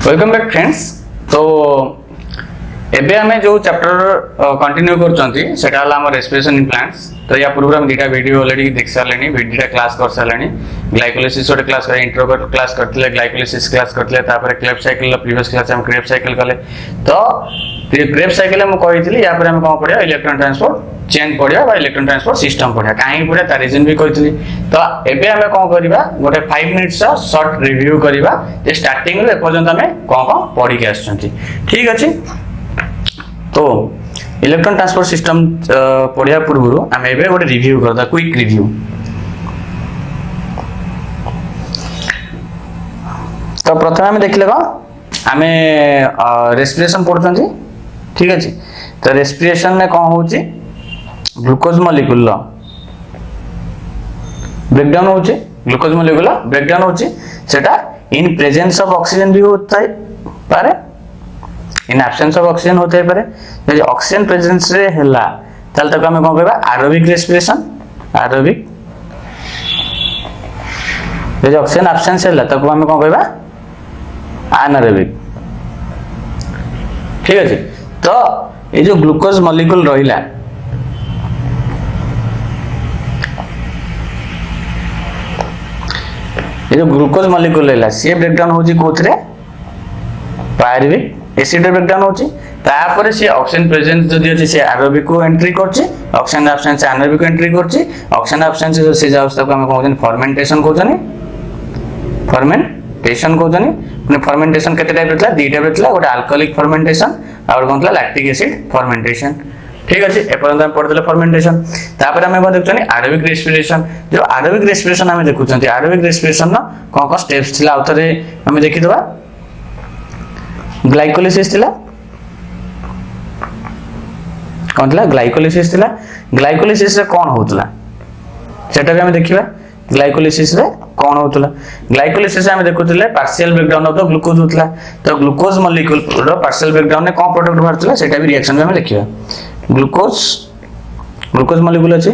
Welcome back friends. तो एबे हमें जो चैप्टर कंटिन्यू करचंती सेटा हला हमर रेस्पिरेशन इन प्लांट्स। तो या पूर्व हम दीटा वीडियो ऑलरेडी देख सारलेनी, दीटा क्लास कर सारलेनी। ग्लाइकोलाइसिस ओटे क्लास करे, इंट्रो क्लास करथिले, ग्लाइकोलाइसिस क्लास करथिले, तापर क्रेब्स साइकिल प्रीवियस क्लास हम क्रेब्स साइकिल कले। तो क्रेब्स साइकिल हम कहितली या पर हम कोन पढिया इलेक्ट्रॉन ट्रांसपोर्ट चेन पढ़िया बा इलेक्ट्रॉन ट्रांसपोर्ट सिस्टम पढ़िया कहीं पढ़िया तार रीजन भी कही। तो एबे हमें कौन करबा गोटे 5 मिनिट्स शॉर्ट रिव्यू करबा जे स्टार्टिंग रे पर्यंत हमें कौन पढ़ी के आछंती। ठीक अछि। तो इलेक्ट्रॉन ट्रांसपोर्ट सिस्टम पढ़िया पूर्व हमें एबे गोटे रिव्यू करदा, क्विक रिव्यू। तो प्रथम हमें देखले हमें रेस्पिरेशन पढ़छंती। ठीक अछि। तो रेस्पिरेशन में कौन होची ग्लूकोज मॉलिक्यूल ब्रेकडाउन होची, ग्लूकोज मॉलिक्यूल ब्रेकडाउन होची सेटा इन प्रेजेंस ऑफ ऑक्सीजन भी होता है पारे, इन एब्सेंस ऑफ ऑक्सीजन होता है पारे। यदि ऑक्सीजन प्रेजेंस रे हैला ताल तक हमें कोन कहबा एरोबिक रेस्पिरेशन, एरोबिक। यदि ऑक्सीजन एब्सेंस हैला तक हमें कोन कहबा एनारोबिक। ठीक अछि। तो ये जो ग्लूकोज मॉलिक्यूल रहिला ये जो ग्लूकोज मॉलिक्यूल रहिला सी ब्रेकडाउन होची कोथरे पायरुविक एसिड ब्रेकडाउन होची। तापर से ऑक्सीजन प्रेजेंस जदि अछि से एरोबिक को एंट्री करछि, ऑक्सीजन एब्सेंस एनारोबिक को एंट्री करछि। ऑक्सीजन एब्सेंस से अवस्था को हम कहन फर्मेंटेशन कहजनी, फर्मेंटेशन कहजनी। ने फर्मेंटेशन केते टाइप रहला दी टाइप रहला, गोटे अल्कोहलिक फर्मेंटेशन और कोनला लैक्टिक एसिड फर्मेंटेशन। ठीक अछि। ए परंत हम पढले फर्मेंटेशन। तापर हम कोन देखछनी एरोबिक रेस्पिरेशन। जो एरोबिक रेस्पिरेशन हम देखुछंती एरोबिक रेस्पिरेशन न कोन स्टेप्स थिला उतरे हम देखि दबा। ग्लाइकोलाइसिस थिला, कोन थिला ग्लाइकोलाइसिस थिला। ग्लाइकोलाइसिस रे कोन होतला सेटा भी हम देखिबा। ग्लाइकोलाइसिस रे कोन होतला, ग्लाइकोलाइसिस हम देखुतले partial breakdown of the glucose होतला। तो ग्लूकोज मॉलिक्यूल रो पार्शियल ब्रेकडाउन ने कोन प्रोडक्ट बाहरतला सेटा भी रिएक्शन में हम लिखिबा। ग्लूकोज मॉलिक्यूल अछि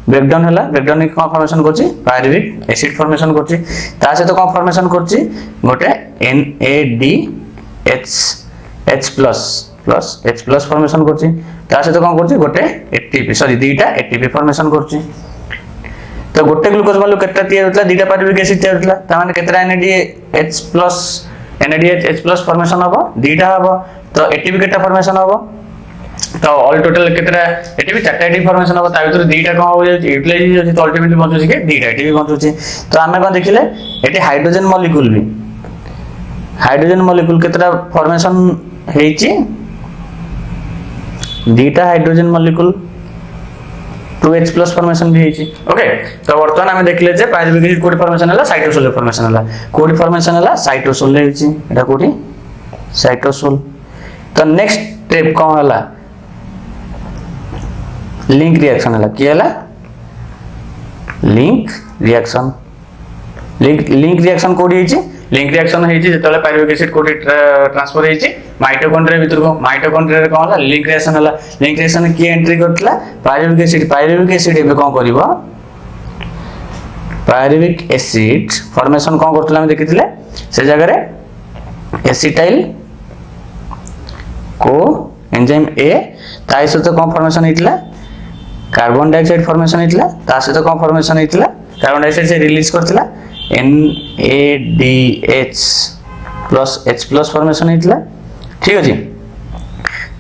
ब्रेकडाउन हला, ब्रेकडाउन ने कोन फॉर्मेशन करछि पायरुविक एसिड फॉर्मेशन करछि। ता से तो कोन फॉर्मेशन करछि गोटे NADH+ फॉर्मेशन करछि। ता से तो कोन करछि गोटे ATP सॉरी दीटा ATP फॉर्मेशन करछि। तो गोटे ग्लूकोज मॉलिक्यूल केतना तैयार होतला दीटा पायरुविक एसिड तैयार होतला। ता माने केतना NADH+ फॉर्मेशन हबो दीटा हबो। तो ATP केटा फॉर्मेशन हबो तो ऑल टोटल केतना ATP चारटा ATP फॉर्मेशन हबो। ता भीतर दीटा कोन हो जाय यूटिलाइज हो जाय तो अल्टीमेटली बचुछि के दीटा ATP बचुछि। तो हमें कोन देखिले एटी हाइड्रोजन मॉलिक्यूल भी हाइड्रोजन मॉलिक्यूल केतना फॉर्मेशन हेछि दीटा हाइड्रोजन मॉलिक्यूल 2H+ फॉर्मेशन भी हेछि। ओके। तो वर्तमान हमें देखले जे पायरुविक एसिड कोडी फॉर्मेशन हला साइटोसोल फॉर्मेशन हला, कोडी फॉर्मेशन हला साइटोसोल हेछि एटा कोडी साइटोसोल। तो नेक्स्ट स्टेप कोन हला लिंक रिएक्शन हला कि हला लिंक रिएक्शन। लिंक रिएक्शन कोडी हेछि, लिंक रिएक्शन हेछि जेतले पायरुविक एसिड कोडी ट्रांसफर हेछि माइटोकॉन्ड्रिया भीतर को। माइटोकॉन्ड्रिया रे कोन हला लिंक रिएक्शन हला। लिंक रिएक्शन की entry Kartala pyruvic acid. Pyruvic acid एबे कोन करबो पायरुविक एसिड फॉर्मेशन कोन करतला हम देखिथिले से जगह रे एसिटाइल को एंजाइम ए ताई सहित कोन फॉर्मेशन हेतिला कार्बन डाइऑक्साइड फॉर्मेशन हेतिला। ता सहित कोन फॉर्मेशन हेतिला कार्बन डाइऑक्साइड से रिलीज करतिला NADH+H+ फॉर्मेशन हेतिला। ठीक अछि।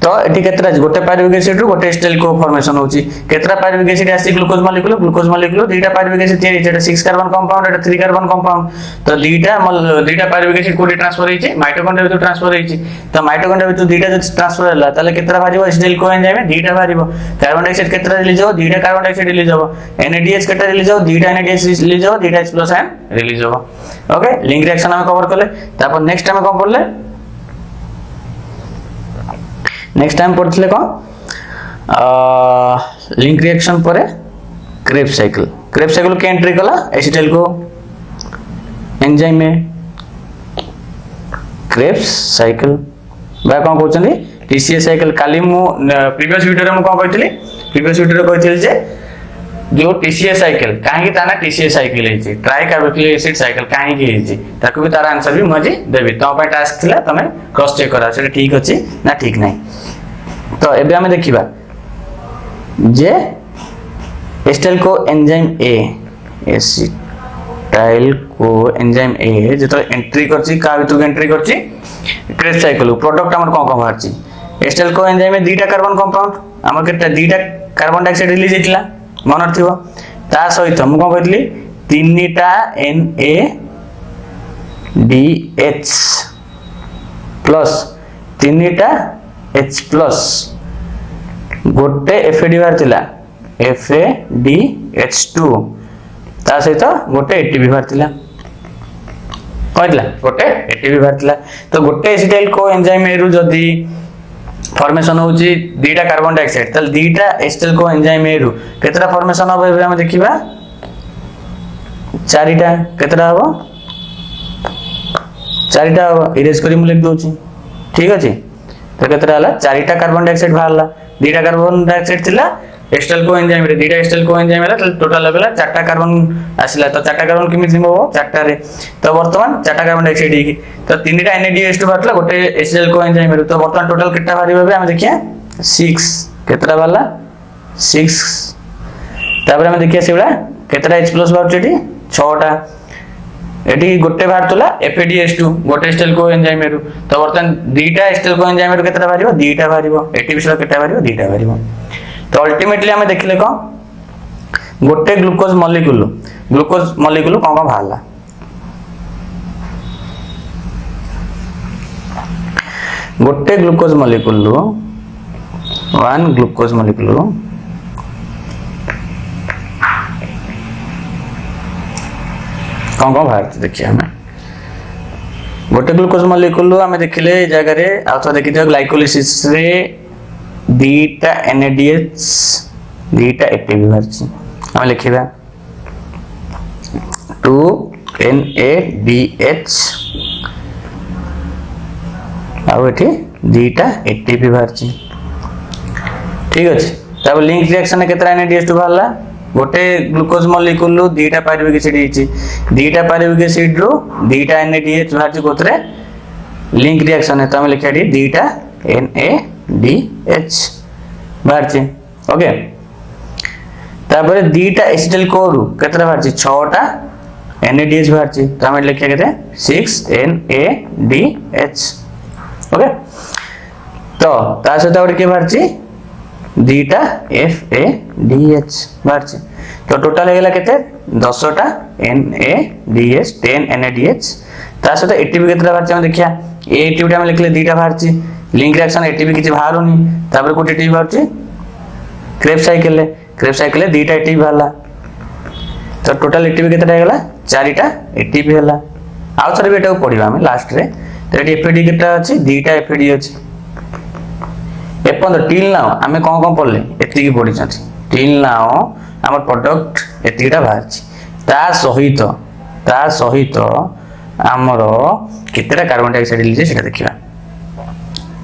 तो एठी केतरा गोटे पायरुविक एसिड रो गोटे एसिटाइल को फॉर्मेशन होची। केतरा पायरुविक एसिड आसी ग्लूकोज मॉलिक्यूल दीटा पायरुविक एसिड तैयार हेछि। 6 कार्बन कंपाउंड एटा 3 कार्बन कंपाउंड। तो दीटा पायरुविक एसिड कोडी ट्रांसफर हेछि माइटोकॉन्ड्रिया भीतर ट्रांसफर हेछि। तो माइटोकॉन्ड्रिया भीतर दीटा जब ट्रांसफर होला ताले केतरा भारिबो एसिटाइल को एंजाइम दीटा भारिबो। कार्बन डाइऑक्साइड केतरा रिलीज हो दीटा कार्बन डाइऑक्साइड रिलीज हो। NADH केतरा रिलीज हो दीटा NADH रिलीज हो, दीटा H+ आयन रिलीज हो। ओके। लिंक रिएक्शन हम कवर करले। तापर नेक्स्ट हम कोन पढले नेक्स्ट टाइम पढ़थिले कोन लिंक रिएक्शन परे क्रेब्स साइकिल। क्रेब्स साइकिल के एंट्री कला एसिटाइल को एंजाइम में क्रेब्स साइकिल बा कोन कहउछनी TCA साइकिल। काली मु प्रीवियस वीडियो रे मु कोन कहथिली प्रीवियस वीडियो रे कहथिली जे जो टीसीएस साइकिल कहीं ताना टीसीएस साइकिल है ट्राई कार्बोक्सिलिक एसिड साइकिल कहीं ताको भी तार आंसर भी मुझे देवी तुम टास्क थिला तमे क्रॉस चेक करा से ठीक अछि ना ठीक नहीं। तो एबे हमें देखिबा जे एस्टाइल को enzyme A acetyl co enzyme A जेतो एंट्री करछि का भीतर एंट्री करछि क्रेस साइकिल प्रोडक्ट हमर कोन कोन बाहरछि एस्टाइल को एंजाइम में दुईटा कार्बन कंपाउंड हमर केटा दुईटा कार्बन डाइऑक्साइड रिलीज हेतिला मन थिबो ता सहित हम कोन कहतली तीनटा NADH प्लस तीनटा H प्लस गोटे FAD बाहर थिला FADH2 ता सहित गोटे ATP बाहर थिला कहतला गोटे ATP बाहर थिला। तो गोटे एसिटाइल को एंजाइम एरु जदी फॉर्मेशन होची दुईटा कार्बन डाइऑक्साइड तल दुईटा एसिटाइल को एंजाइम एरु केतरा फॉर्मेशन हो हम देखिबा चारिटा केतरा हो चारिटा हो इरेज करी मु लिख दोची ठीक अछि। तो केतरा हला चारिटा कार्बन डाइऑक्साइड बाहरला दुईटा कार्बन डाइऑक्साइड थिला एस्टाइल को एंजाइम रे दुईटा एस्टाइल को एंजाइम हला टोटल लगला चारटा कार्बन आसिला। तो चारटा कार्बन किमि दिमो चारटा रे तो वर्तमान चारटा कार्बन डाइऑक्साइड ही तो तीनटा NADH2 बाटला गोटे एस्टाइल को एंजाइम रे तो वर्तमान टोटल केटा बारिबे हम देखिया 6 केतरा वाला 6 तापर हम देखिया सेबला केतरा H+ बारचेटी 6टा एटी गोटे बाहरतला FADH2 गोटे एस्टाइल को एंजाइम रे तो वर्तमान दुईटा एस्टाइल को एंजाइम रे केतरा बारिबो दुईटा बारिबो एटी बिसरा केटा बारिबो दुईटा बारिबो। तो अल्टीमेटली हमें देखले कौन गोटे ग्लूकोज मॉलिक्यूल कौन कौन बाहरला गोटे glucose molecule one glucose molecule कौन कौन बाहर देखिए हमें गोटे ग्लूकोज मॉलिक्यूल हमें देखले जगह रे आ तो देखि ग्लाइकोलिसिस रे दुईटा NADH दुईटा ATP बाहरछि हम लिखिबा 2 NADH आ एठी दुईटा ATP बाहरछि ठीक अछि। तब लिंक रिएक्शन में केतरा NADH2 बाहरला गोटे ग्लूकोज मॉलिक्यूल दुईटा पाइरुविक एसिड हिची दुईटा पाइरुविक एसिड रो दुईटा NADH बाहरछि कोतरे लिंक रिएक्शन है तो हम लिखा दी दुईटा NADH बाहरछि ओके। तापर दुईटा एसिटाइल कोरु केतरा बाहरछि 6टा NADH बाहरछि तो हम लिखिया केते 6 NADH ओके। तो ता सहित और के बाहरछि दुईटा FADH बाहरछि तो टोटल हेला केते 10टा NADH 10 NADH ता सहित ATP केतरा बाहरछि हम देखिया ATP हम लिखले दुईटा बाहरछि लिंक रिएक्शन ATP किछि बाहरुनी तापर कोटे ATP बाहरछि क्रेब साइकिल दुईटा ATP बाहरला तो टोटल ATP केतरा हेला चारिटा ATP हेला आउ थरे बेटा पढिबा हम लास्ट रे तो एटी FAD केतरा अछि दुईटा FAD अछि एपन टिल नाउ हमें कोन कोन पढले एति की पढि छथि टिल नाउ हमर प्रोडक्ट एतिटा बाहरछि ता सहित हमर केतरा कार्बन डाइऑक्साइड रिलीज सेटा देखिबा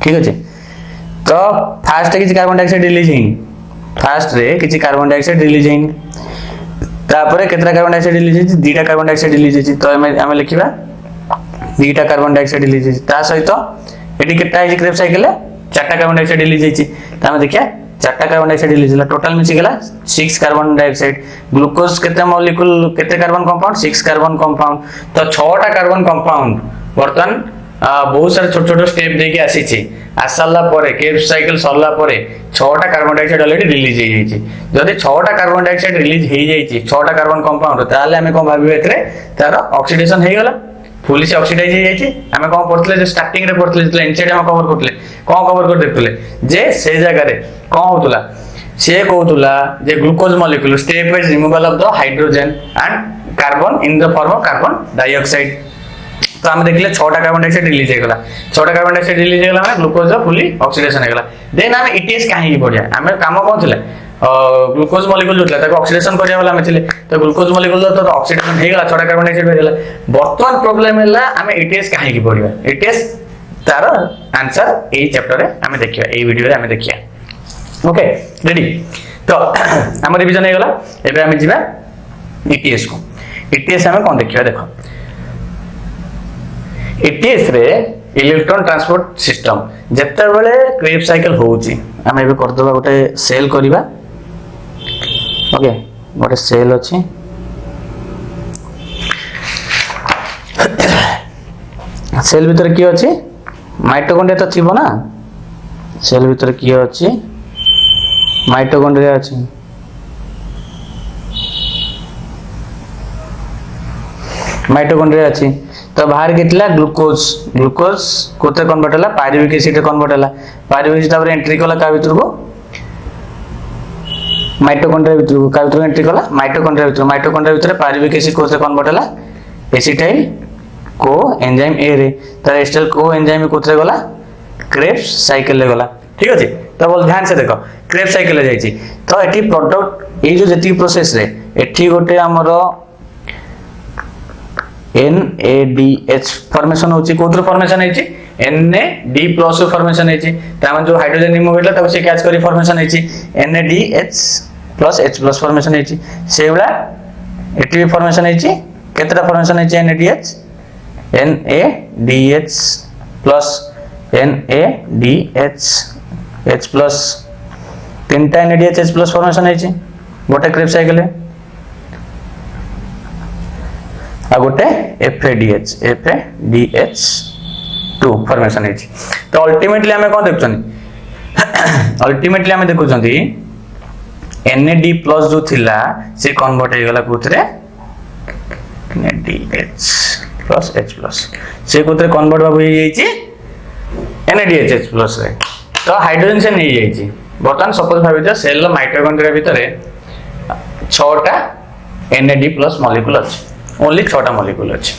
ठीक अछि। तो फास्ट किछि कार्बन डाइऑक्साइड रिलीज हेनी फास्ट रे किछि कार्बन डाइऑक्साइड रिलीज हेनी तापरे केतरा कार्बन डाइऑक्साइड रिलीज हेछि दुईटा कार्बन डाइऑक्साइड रिलीज हेछि तो हमें लिखिबा दुईटा कार्बन डाइऑक्साइड रिलीज हेछि ता सहित एटी केटा हेछि क्रेब साइकिल चारटा कार्बन डाइऑक्साइड रिलीज हेछि त हम देखिया चारटा कार्बन डाइऑक्साइड रिलीज होला टोटल मिछि गेला 6 कार्बन डाइऑक्साइड ग्लूकोज केते मॉलिक्यूल केते कार्बन कंपाउंड 6 कार्बन कंपाउंड तो 6टा कार्बन कंपाउंड वर्तन बहुत सारे छोट छोट स्टेप देके आसी छी आसला परे केप साइकिल सरला परे 6टा कार्बन डाइऑक्साइड ऑलरेडी रिलीज हे जाई छी जदि 6टा कार्बन डाइऑक्साइड रिलीज हे जाई छी 6टा कार्बन कंपाउंड ताले हमें कोन भाबिबे एतरे तार ऑक्सीडेशन हे गेला फुली से ऑक्सीडाइज हे जाई छी हमें कोन पड़तले जे स्टार्टिंग रे पड़तले जे इनसाइड हम कवर करतले कोन कवर कर देखतले जे से जगह रे कोन होतला से कहतुला जे glucose molecule stepwise removal of the hydrogen and carbon in the form of carbon dioxide तो हम देखले 6टा कार्बन डाइऑक्साइड रिलीज हे गेला 6टा कार्बन डाइऑक्साइड रिलीज हे गेला माने ग्लूकोज फुली ऑक्सीडेशन हे गेला देन हम ETS काहे की पड़िया हमें काम कोन थिले ग्लूकोज मॉलिक्यूल जोतला ताको ऑक्सीडेशन करिया वाला में थिले तो ग्लूकोज मॉलिक्यूल तो ऑक्सीडेशन हे गेला 6टा कार्बन डाइऑक्साइड हे गेला वर्तमान प्रॉब्लम हैला हमें ETS काहे की पड़िया ETS तार आंसर ए चैप्टर रे हमें देखिया ए वीडियो रे हमें देखिया ओके रेडी। तो आम रिविजन हो गला एबे आम जिबा ETS को ETS आम कौन देखिए देख ETS रे इलेक्ट्रॉन ट्रांसपोर्ट सिस्टम जिते बड़े क्रेब्स साइकिल होउची आम एबे कर दबा गोटे सेल करबा ओके गोटे सेल अछि सेल भीतर की अछि माइटोकॉन्ड्रिया तो थिबो ना सेल भीतर की अछि माइटोकॉन्ड्रिया अछि माइटोकॉन्ड्रिया अछि तो बाहर कितला ग्लूकोज ग्लूकोज कोते कन्वर्ट होला पायरुविक एसिड कन्वर्ट होला पायरुविक एसिड तापर एंट्री कला का भीतर को माइटोकॉन्ड्रिया भीतर को का भीतर एंट्री कला माइटोकॉन्ड्रिया भीतर पायरुविक एसिड कोते कन्वर्ट होला एसिटाइल को एंजाइम ए रे तर एसिटाइल को एंजाइम कोते गला क्रेब्स साइकिल ले गला ठीक अछि तो बोल ध्यान से देखो क्रेब्स साइकिल ले जाईची तो एठी प्रोडक्ट ए जो जति प्रोसेस रे एठी गोटे हमरो NADH फॉर्मेशन होची कोथर फॉर्मेशन हेची NAD+ फॉर्मेशन हेची तामन जो हाइड्रोजन रिमूव होला तब से कैच करी फॉर्मेशन हेची NADH+H+ फॉर्मेशन हेची सेवला एटी फॉर्मेशन हेची केतरा फॉर्मेशन हेची NADH NADH+NADH तीनटा NADH+H+ फॉर्मेशन हेची गोटे क्रेब साइकिल है आ गोटे FADH2 फॉर्मेशन है तो अल्टीमेटली हमें कौन देखुछन अल्टीमेटली हमें देखुछन NAD+ जो थिला से कन्वर्ट हो गला कोथरे NADH+H+ से कोथरे कन्वर्ट बाबू हो जाईची NADH+H+ रे तो हाइड्रोजन से नहीं जाईची बर्तमान सपोज भाबित सेल माइटोकॉन्ड्रिया भितरे 6टा NAD+ मॉलिक्यूल अछि ओनली 6टा मॉलिक्यूल अछि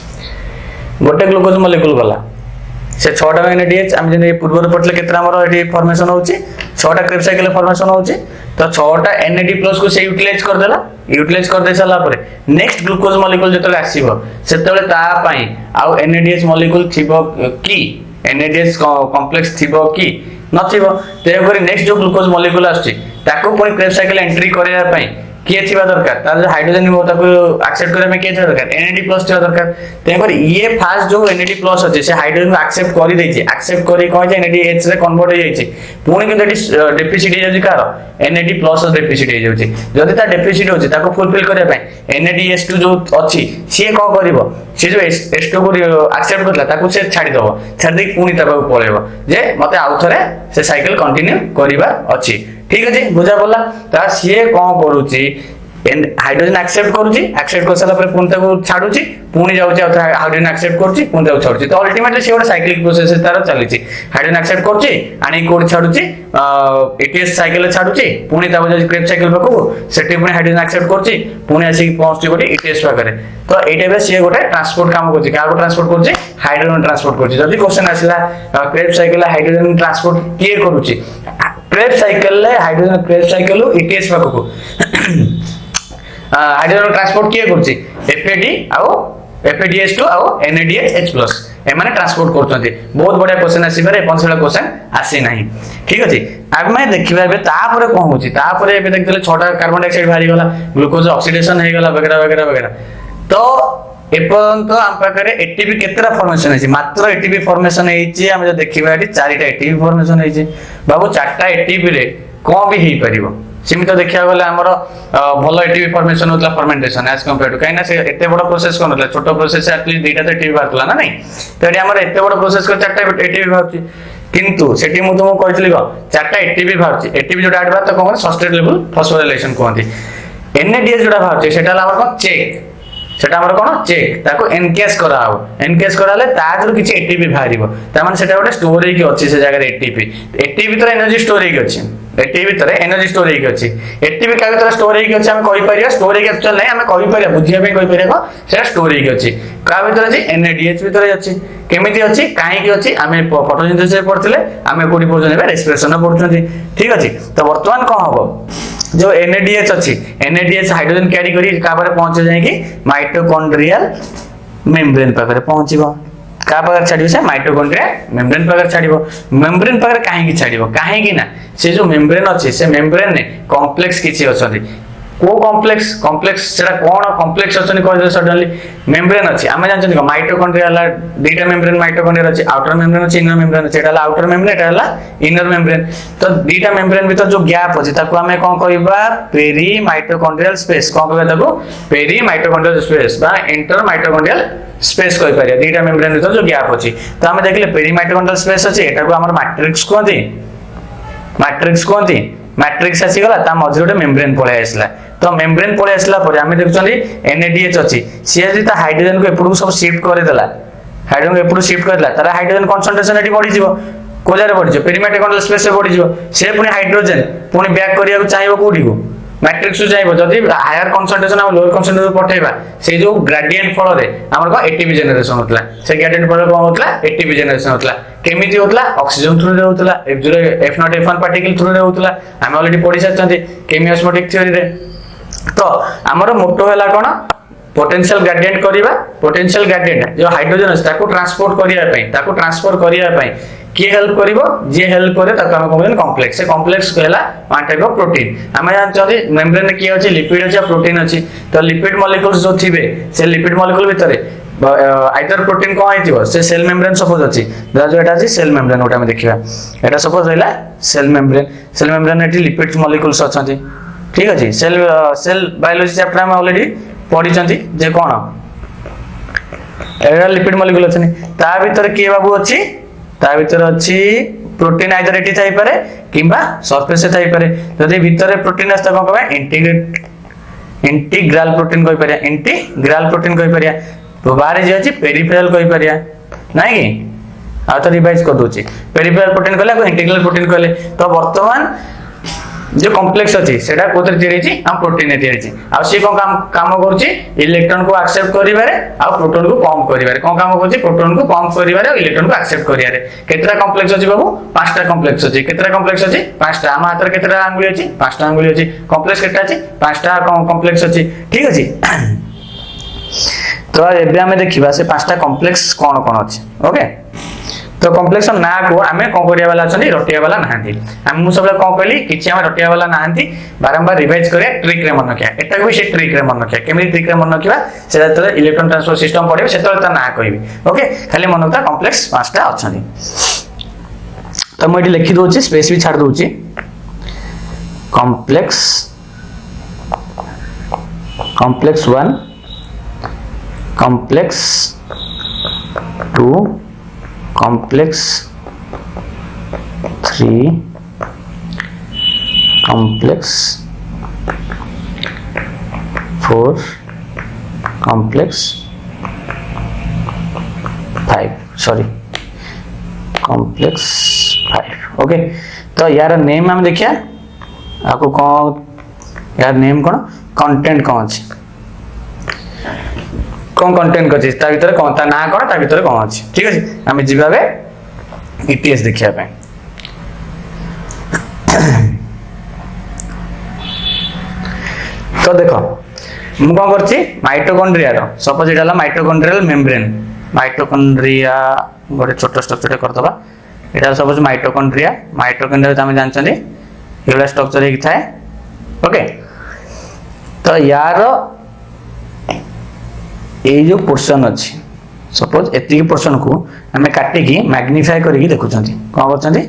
गोटे ग्लूकोज मॉलिक्यूल गला से 6टा NADH हम जे पूर्व पटले केतरा हमर एटी फॉर्मेशन होउची 6टा क्रेब साइकिल फॉर्मेशन होउची तो 6टा NAD+ को से यूटिलाइज कर देला यूटिलाइज कर दे साला परे नेक्स्ट ग्लूकोज मॉलिक्यूल जतले आसीबो सेतले ता पई आ NADH मॉलिक्यूल थिबो की NADH कॉम्प्लेक्स थिबो की नथिबो ते करी नेक्स्ट जो ग्लूकोज मॉलिक्यूल आछी ताको पुनी क्रेब साइकिल एंट्री करिया पई के थिबा दरकार तार हाइड्रोजन निमो ताको एक्सेप्ट करे में के थिबा दरकार NAD+ थिबा दरकार ते पर ये फास्ट जो NAD+ अछि से हाइड्रोजन को एक्सेप्ट करि दैछि एक्सेप्ट करि कहै छै NADH रे कन्वर्ट हो जाइछि पुनी किंतु एटी डेफिसिट हो जाइछि कार NAD+ डेफिसिट हो जाइछि जदि ता डेफिसिट होछि ताको फुलफिल करे पय NADH2 जो अछि से को करिवो से जो H2 को एक्सेप्ट करला ताको से छाडी दबो छाडी पुनी ताको पळेबो जे मते आउथरे से साइकिल कंटिन्यू करिबा अछि ठीक अछि बुझा बोला ता सीए कोन करूची हाइड्रोजन एक्सेप्ट करूची एक्सेप्ट कर साला पर पुन ताको छाडूची पुनी जाउची हाइड्रोजन एक्सेप्ट करूची पुन ताको छाडूची तो अल्टीमेटली से गोटे साइक्लिक प्रोसेस तार चलीची हाइड्रोजन एक्सेप्ट करूची आनी कोड छाडूची ETS साइकिल छाडूची पुनी ताको जे क्रेब साइकिल बको सेठी पुनी हाइड्रोजन एक्सेप्ट करूची पुनी आसी पहुंची गोटे ETS पाकरे तो एटा बे से गोटे ट्रांसपोर्ट काम करूची का को ट्रांसपोर्ट करूची हाइड्रोजन ट्रांसपोर्ट करूची जदी क्वेश्चन आसिला क्रेब साइकिल हाइड्रोजन ट्रांसपोर्ट के करूची क्रेब साइकिल ले हाइड्रोजन क्रेब साइकिल ETS पाकको हाइड्रोजन ट्रांसपोर्ट किए करछि FAD आउ FADH2 आउ NADH+ ए माने ट्रांसपोर्ट करछन्ती बहुत बढ़िया क्वेश्चन आसी पारे पंचला क्वेश्चन आसी नाही ठीक अछि अब मैं देखिबा बे तापर कोन होछि तापर एबे देखले 6टा कार्बन डाइऑक्साइड भारी गला ग्लूकोज ऑक्सीडेशन हे गला वगैरह वगैरह वगैरह तो एपर्यंत हम पाखरे ATP केतरा फॉर्मेशन है मात्र ATP फॉर्मेशन हेछि हम जे देखिबा एटी 4टा ATP फॉर्मेशन हेछि बाबू 4टा ATP रे कोन भी हे परिबो सीमित देखिया गले हमर भलो एटीपी फॉर्मेशन होतला फर्मेंटेशन एज कंपेयर टू काइना से एते बड़ प्रोसेस कोन होतला छोटो प्रोसेस एटलीस्ट दुईटा तो एटीपी बातला ना नहीं तो एटी हमर एते बड़ प्रोसेस को चारटा एटीपी बाची किंतु सेठी मु तुम कहतली ग चारटा एटीपी बाची एटीपी जोटा आडबा तो कोन सब्सट्रेट लेवल फॉस्फोराइलेशन कोनती NADH जोटा बाची सेटा हमर कोन चेक सेटा हमर कोन चेक ताको एनकेस कराओ एनकेस कराले तादर किछि एटीपी भारिबो त माने सेटा गोटे स्टोर हे कि अछि से जगह एटीपी तो एनर्जी स्टोर हे कि अछि एटीपी भीतर एनर्जी स्टोर हे कि अछि एटीपी का भीतर स्टोर हे कि अछि हम कहि परिया स्टोर हे कि एक्चुअल नै हम कहि परिया बुझिया पे कहि परिया सेटा स्टोर हे कि अछि का भीतर अछि NADH भीतर अछि केमिति अछि काहे कि अछि हमें फोटोसिंथेसिस पढ़थिले हमें कोडी पढ़जने बे रेस्पिरेशन पढ़छथि ठीक अछि तो वर्तमान को हबो जो NADH अछि NADH हाइड्रोजन कैरी करी का बारे पहुंच जाए कि माइटोकॉन्ड्रियल मेम्ब्रेन पाखरे पहुंचीबो का पाकर छाड़िबो से माइटोकॉन्ड्रिया मेम्ब्रेन पाकर छाड़िबो मेम्ब्रेन पाकर काहे की छाड़िबो काहे की ना से जो मेम्ब्रेन अछि से मेम्ब्रेन ने कॉम्प्लेक्स किछि अछंती को कॉम्प्लेक्स सेटा कोन कॉम्प्लेक्स अछनी कहले सडनली मेम्ब्रेन अछि आमे जानछन माइटोकॉन्ड्रिया ला दुईटा मेम्ब्रेन माइटोकॉन्ड्रिया अछि आउटर मेम्ब्रेन अछि इनर मेम्ब्रेन अछि एटा ला आउटर मेम्ब्रेन एटा ला इनर मेम्ब्रेन तो दुईटा मेम्ब्रेन भीतर जो गैप अछि ताको आमे कोन कहबा पेरी माइटोकॉन्ड्रियल स्पेस कोन कहबा ताको पेरी माइटोकॉन्ड्रियल स्पेस बा इंटर माइटोकॉन्ड्रियल स्पेस कहि पारिया दुईटा मेम्ब्रेन भीतर जो गैप अछि तो आमे देखले पेरी माइटोकॉन्ड्रियल स्पेस अछि एटा को हमर मैट्रिक्स कहंती मैट्रिक्स आसी गला ता मझे गोटे मेम्ब्रेन पळे आसला तो मेम्ब्रेन पळे आसला परे आमे देखछनी NADH अछि सी यदि ता हाइड्रोजन को एपडू सब शिफ्ट करे देला हाइड्रोजन को एपडू शिफ्ट करला तारा हाइड्रोजन कंसंट्रेशन एटी बढ़ी जिवो कोजारे बढ़ी जिवो पेरीमाइटोकॉन्ड्रियल स्पेस रे बढ़ी जिवो से पुनी हाइड्रोजन पुनी बैक करिया को चाहिबो कोडी को मैट्रिक्स को चाहिबो जदी हायर कंसंट्रेशन आ लोअर कंसंट्रेशन पठेबा से जो ग्रेडिएंट फल रे हमर को एटीपी जनरेशन होतला से ग्रेडिएंट फल को होतला एटीपी जनरेशन होतला केमिति होतला ऑक्सीजन थ्रू रे होतला F0 F1 पार्टिकल थ्रू रे होतला हम ऑलरेडी पढि साचंती केमियोस्मोटिक थ्योरी रे तो हमर मोटो हैला कोन पोटेंशियल ग्रेडिएंट करिबा पोटेंशियल ग्रेडिएंट जो हाइड्रोजन अछि ताको ट्रांसपोर्ट करिया पई के हेल्प करिवो जे हेल्प करे ताको हम कहबो कॉम्प्लेक्स से कॉम्प्लेक्स कहला वन टाइप ऑफ प्रोटीन हम जानछथि मेम्ब्रेन के अछि लिपिड अछि प्रोटीन अछि तो लिपिड मॉलिक्यूल्स जो थिबे से लिपिड मॉलिक्यूल भितरे आइदर प्रोटीन को आइथिबो से सेल मेम्ब्रेन सपोज अछि जो एटा अछि सेल मेम्ब्रेन ओटा हम देखिबा एटा सपोज हैला सेल मेम्ब्रेन एटी लिपिड मॉलिक्यूल्स अछंती ठीक अछि सेल बायोलॉजी चैप्टर हम ऑलरेडी पढी चंती जे कोन एटा लिपिड मॉलिक्यूल अछि ता भीतर के बाबू अछि ता भीतर अछि प्रोटीन आइदर एटी थाई पारे किबा सरफेस से थाई पारे जदि भीतर प्रोटीन आस्ता कोन कहबा इंटीग्रल प्रोटीन कहि पारिया तो बाहर जे अछि पेरिफेरल कहि पारिया नाही कि आ तो रिवाइज कर दोछि पेरिफेरल प्रोटीन कहले को इंटीग्रल प्रोटीन कहले तो वर्तमान जो कॉम्प्लेक्स अछि सेटा कोतर जेरेछि हम प्रोटीन ने जेरेछि आ से कोन काम करूछि इलेक्ट्रॉन को एक्सेप्ट करिबारे आ प्रोटॉन को कम करिबारे कोन काम करूछि प्रोटॉन को कम करिबारे और इलेक्ट्रॉन को एक्सेप्ट करिबारे केतरा कॉम्प्लेक्स अछि बाबू पांचटा कॉम्प्लेक्स अछि केतरा कॉम्प्लेक्स अछि पांचटा हम हातर केतरा अंगुली अछि पांचटा अंगुली अछि कॉम्प्लेक्स केतरा अछि पांचटा कॉम्प्लेक्स अछि ठीक अछि तो एबे हमें देखिबा से पांचटा कॉम्प्लेक्स कोन कोन अछि ओके तो कॉम्प्लेक्स ना को हमें कोन करिया वाला अछनी रटिया वाला नाहंती हम सबले कोन कहली किछि हम रटिया वाला नाहंती बारंबार रिवाइज करे ट्रिक रे मन रखिया एटा को से ट्रिक रे मन रखिया केमि ट्रिक रे मन रखिबा सेटा त इलेक्ट्रॉन ट्रांसफर सिस्टम पढिबे सेतल त ना कहबी ओके खाली मन रखता कॉम्प्लेक्स पांचटा अछनी तो मैं लिखि दोछि स्पेस भी छाड़ दोछि complex 1 complex 2 complex 3 complex 4 complex 5 sorry complex 5 okay तो यार नेम हम देखिया आपको कौन यार नेम कौन कंटेंट कौन अछि कौन कंटेंट कछि ता भीतर कौन ता ना कौन ता भीतर कौन अछि ठीक अछि हम जिबाबे ईटीएस देखिया पे तो देखो मु कोन करछि माइटोकॉन्ड्रिया रो सपोज एटाला माइटोकॉन्ड्रियल मेम्ब्रेन माइटोकॉन्ड्रिया गोटे छोट स्ट्रक्चर कर दबा एटा सपोज माइटोकॉन्ड्रिया हम जानछनी एला स्ट्रक्चर एक थाए ओके तो यार ये जो पोर्शन अच्छी सपोज एति पोर्शन को हमें काटिकी मैग्निफाई करिकी देखुचंती कोन करचंती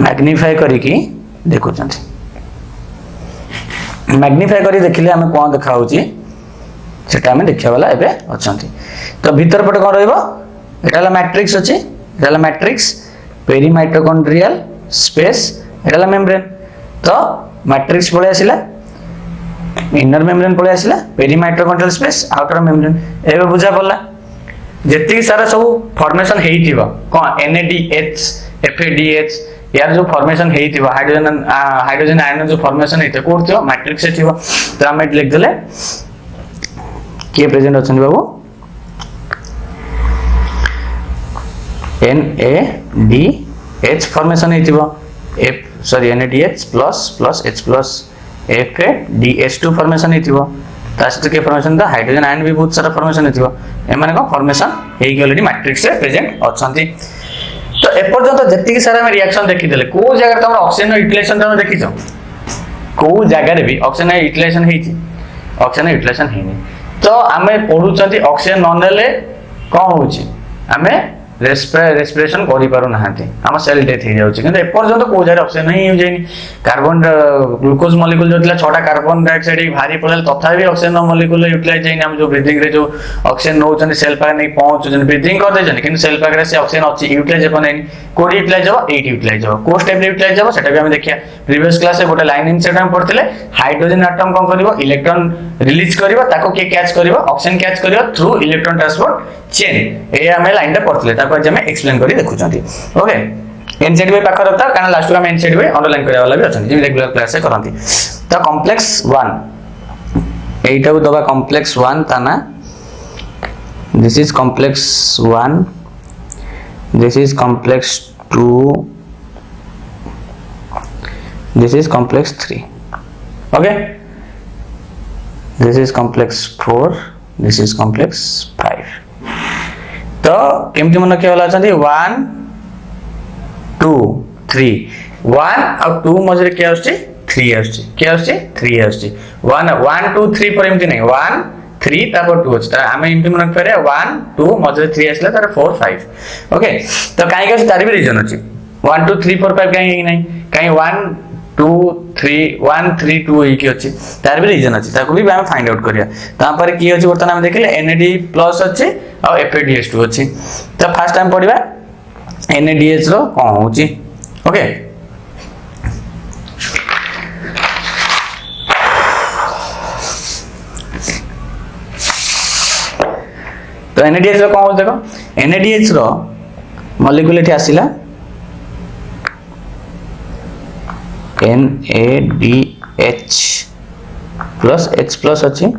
मैग्निफाई करिकी देखुचंती मैग्निफाई करी देखिले हमें कोन देखा होची सेटा हमें देखिया वाला एबे अछंती तो भीतर पटे कोन रहइबो एटाला मैट्रिक्स अछि एटाला मैट्रिक्स पेरीमाइटोकॉन्ड्रियल स्पेस एटाला मेम्ब्रेन तो मैट्रिक्स पळे आसिला इनर मेम्ब्रेन पळे आसिला पेरीमाइटोकॉन्ड्रियल स्पेस आउटर मेम्ब्रेन एबे बुझा पड़ला जेति सारा सब फॉर्मेशन हेइथिबो कोन NADH FADH यार जो फॉर्मेशन हेइथिबो हाइड्रोजन आयन जो फॉर्मेशन हेइथे कोरथिबो मैट्रिक्स से थिबो तो हम लिख देले के प्रेजेंट अछन बाबू NADH फॉर्मेशन हेइथिबो NADH plus H plus FADH2 formation हेइथिबो ता सहित के फॉर्मेशन था हाइड्रोजन आयन भी बहुत सारा फॉर्मेशन हेतिबो ए माने को फॉर्मेशन हेई के ऑलरेडी मैट्रिक्स रे प्रेजेंट अछंती। तो एपर्यंत जति सारा हम रिएक्शन देखि देले को जगह तमरा ऑक्सीजन यूटिलाइजेशन तम देखिछो को जगह रे भी ऑक्सीजन यूटिलाइजेशन हेछि ऑक्सीजन यूटिलाइजेशन हेनि। तो आमे पढुचंती ऑक्सीजन न नेले कोन होछि आमे रेस्पिरेशन करि पारु नाहंती हम सेल डेथ हे जाउछि किंतु एपर्यंत को जगह ऑक्सीजन नहीं यूज हेनि। कार्बन ग्लूकोज मॉलिक्यूल जो थिला 6टा कार्बन डाइऑक्साइड भारी पड़ल तथापि ऑक्सीजन मॉलिक्यूल यूटिलाइज हेनि। हम जो ब्रीथिंग रे जो ऑक्सीजन नौचंती सेल पाक नहीं पहुंचुचन ब्रीथिंग कर देचन किंतु सेल पाक रे से ऑक्सीजन अछि यूटिलाइज हेपन हेनि कोड यूटिलाइज हो 8 यूटिलाइज हो को स्टेप यूटिलाइज हो सेटा भी हम देखिया प्रीवियस क्लास से गोटे लाइन इनसेट हम पढ़थिले हाइड्रोजन एटम कोन करबो इलेक्ट्रॉन रिलीज करबो ताको के कैच करबो ऑक्सीजन कैच करबो through electron transport chain A हमें लाइन टा पढ़थिले ताको जे हम एक्सप्लेन करी देखुचंती। ओके एनसेट वे पाखर रखता कारण लास्ट में एनसेट वे अंडरलाइन करिया वाला भी अछन जे रेगुलर क्लास से करंती। तो कॉम्प्लेक्स 1 एटा को दबा कॉम्प्लेक्स 1 ताना this is complex 1 this is complex 2 this is complex 3 okay this is complex 4 this is complex 5। तो केमती मन के वाला अछंती 1 2 3 1 और 2 मजरे के आछी 3 आछी के आछी 3 आछी 1 1 2 3 पर एमती नहीं 1 3 तापर 2 अछि हम एमती मन करे 1 2 मजरे 3 आछला तार 4 5 ओके। तो काई के तार भी रीजन अछि 1 2 3 4 5 काई नहीं काई 1 2 3 1 3 2 ही की अछि तार भी रीजन अछि ताको भी हम फाइंड आउट करिया। तापर की अछि बर्तन हम देखले NAD+ अछि और FADH2 अछि। तो फर्स्ट टाइम पढिबा NADH रो कोन होछि ओके। तो NADH रो कोन होछि देखो NADH रो मॉलिक्यूल एठी आसिला NADH प्लस H प्लस अच्छी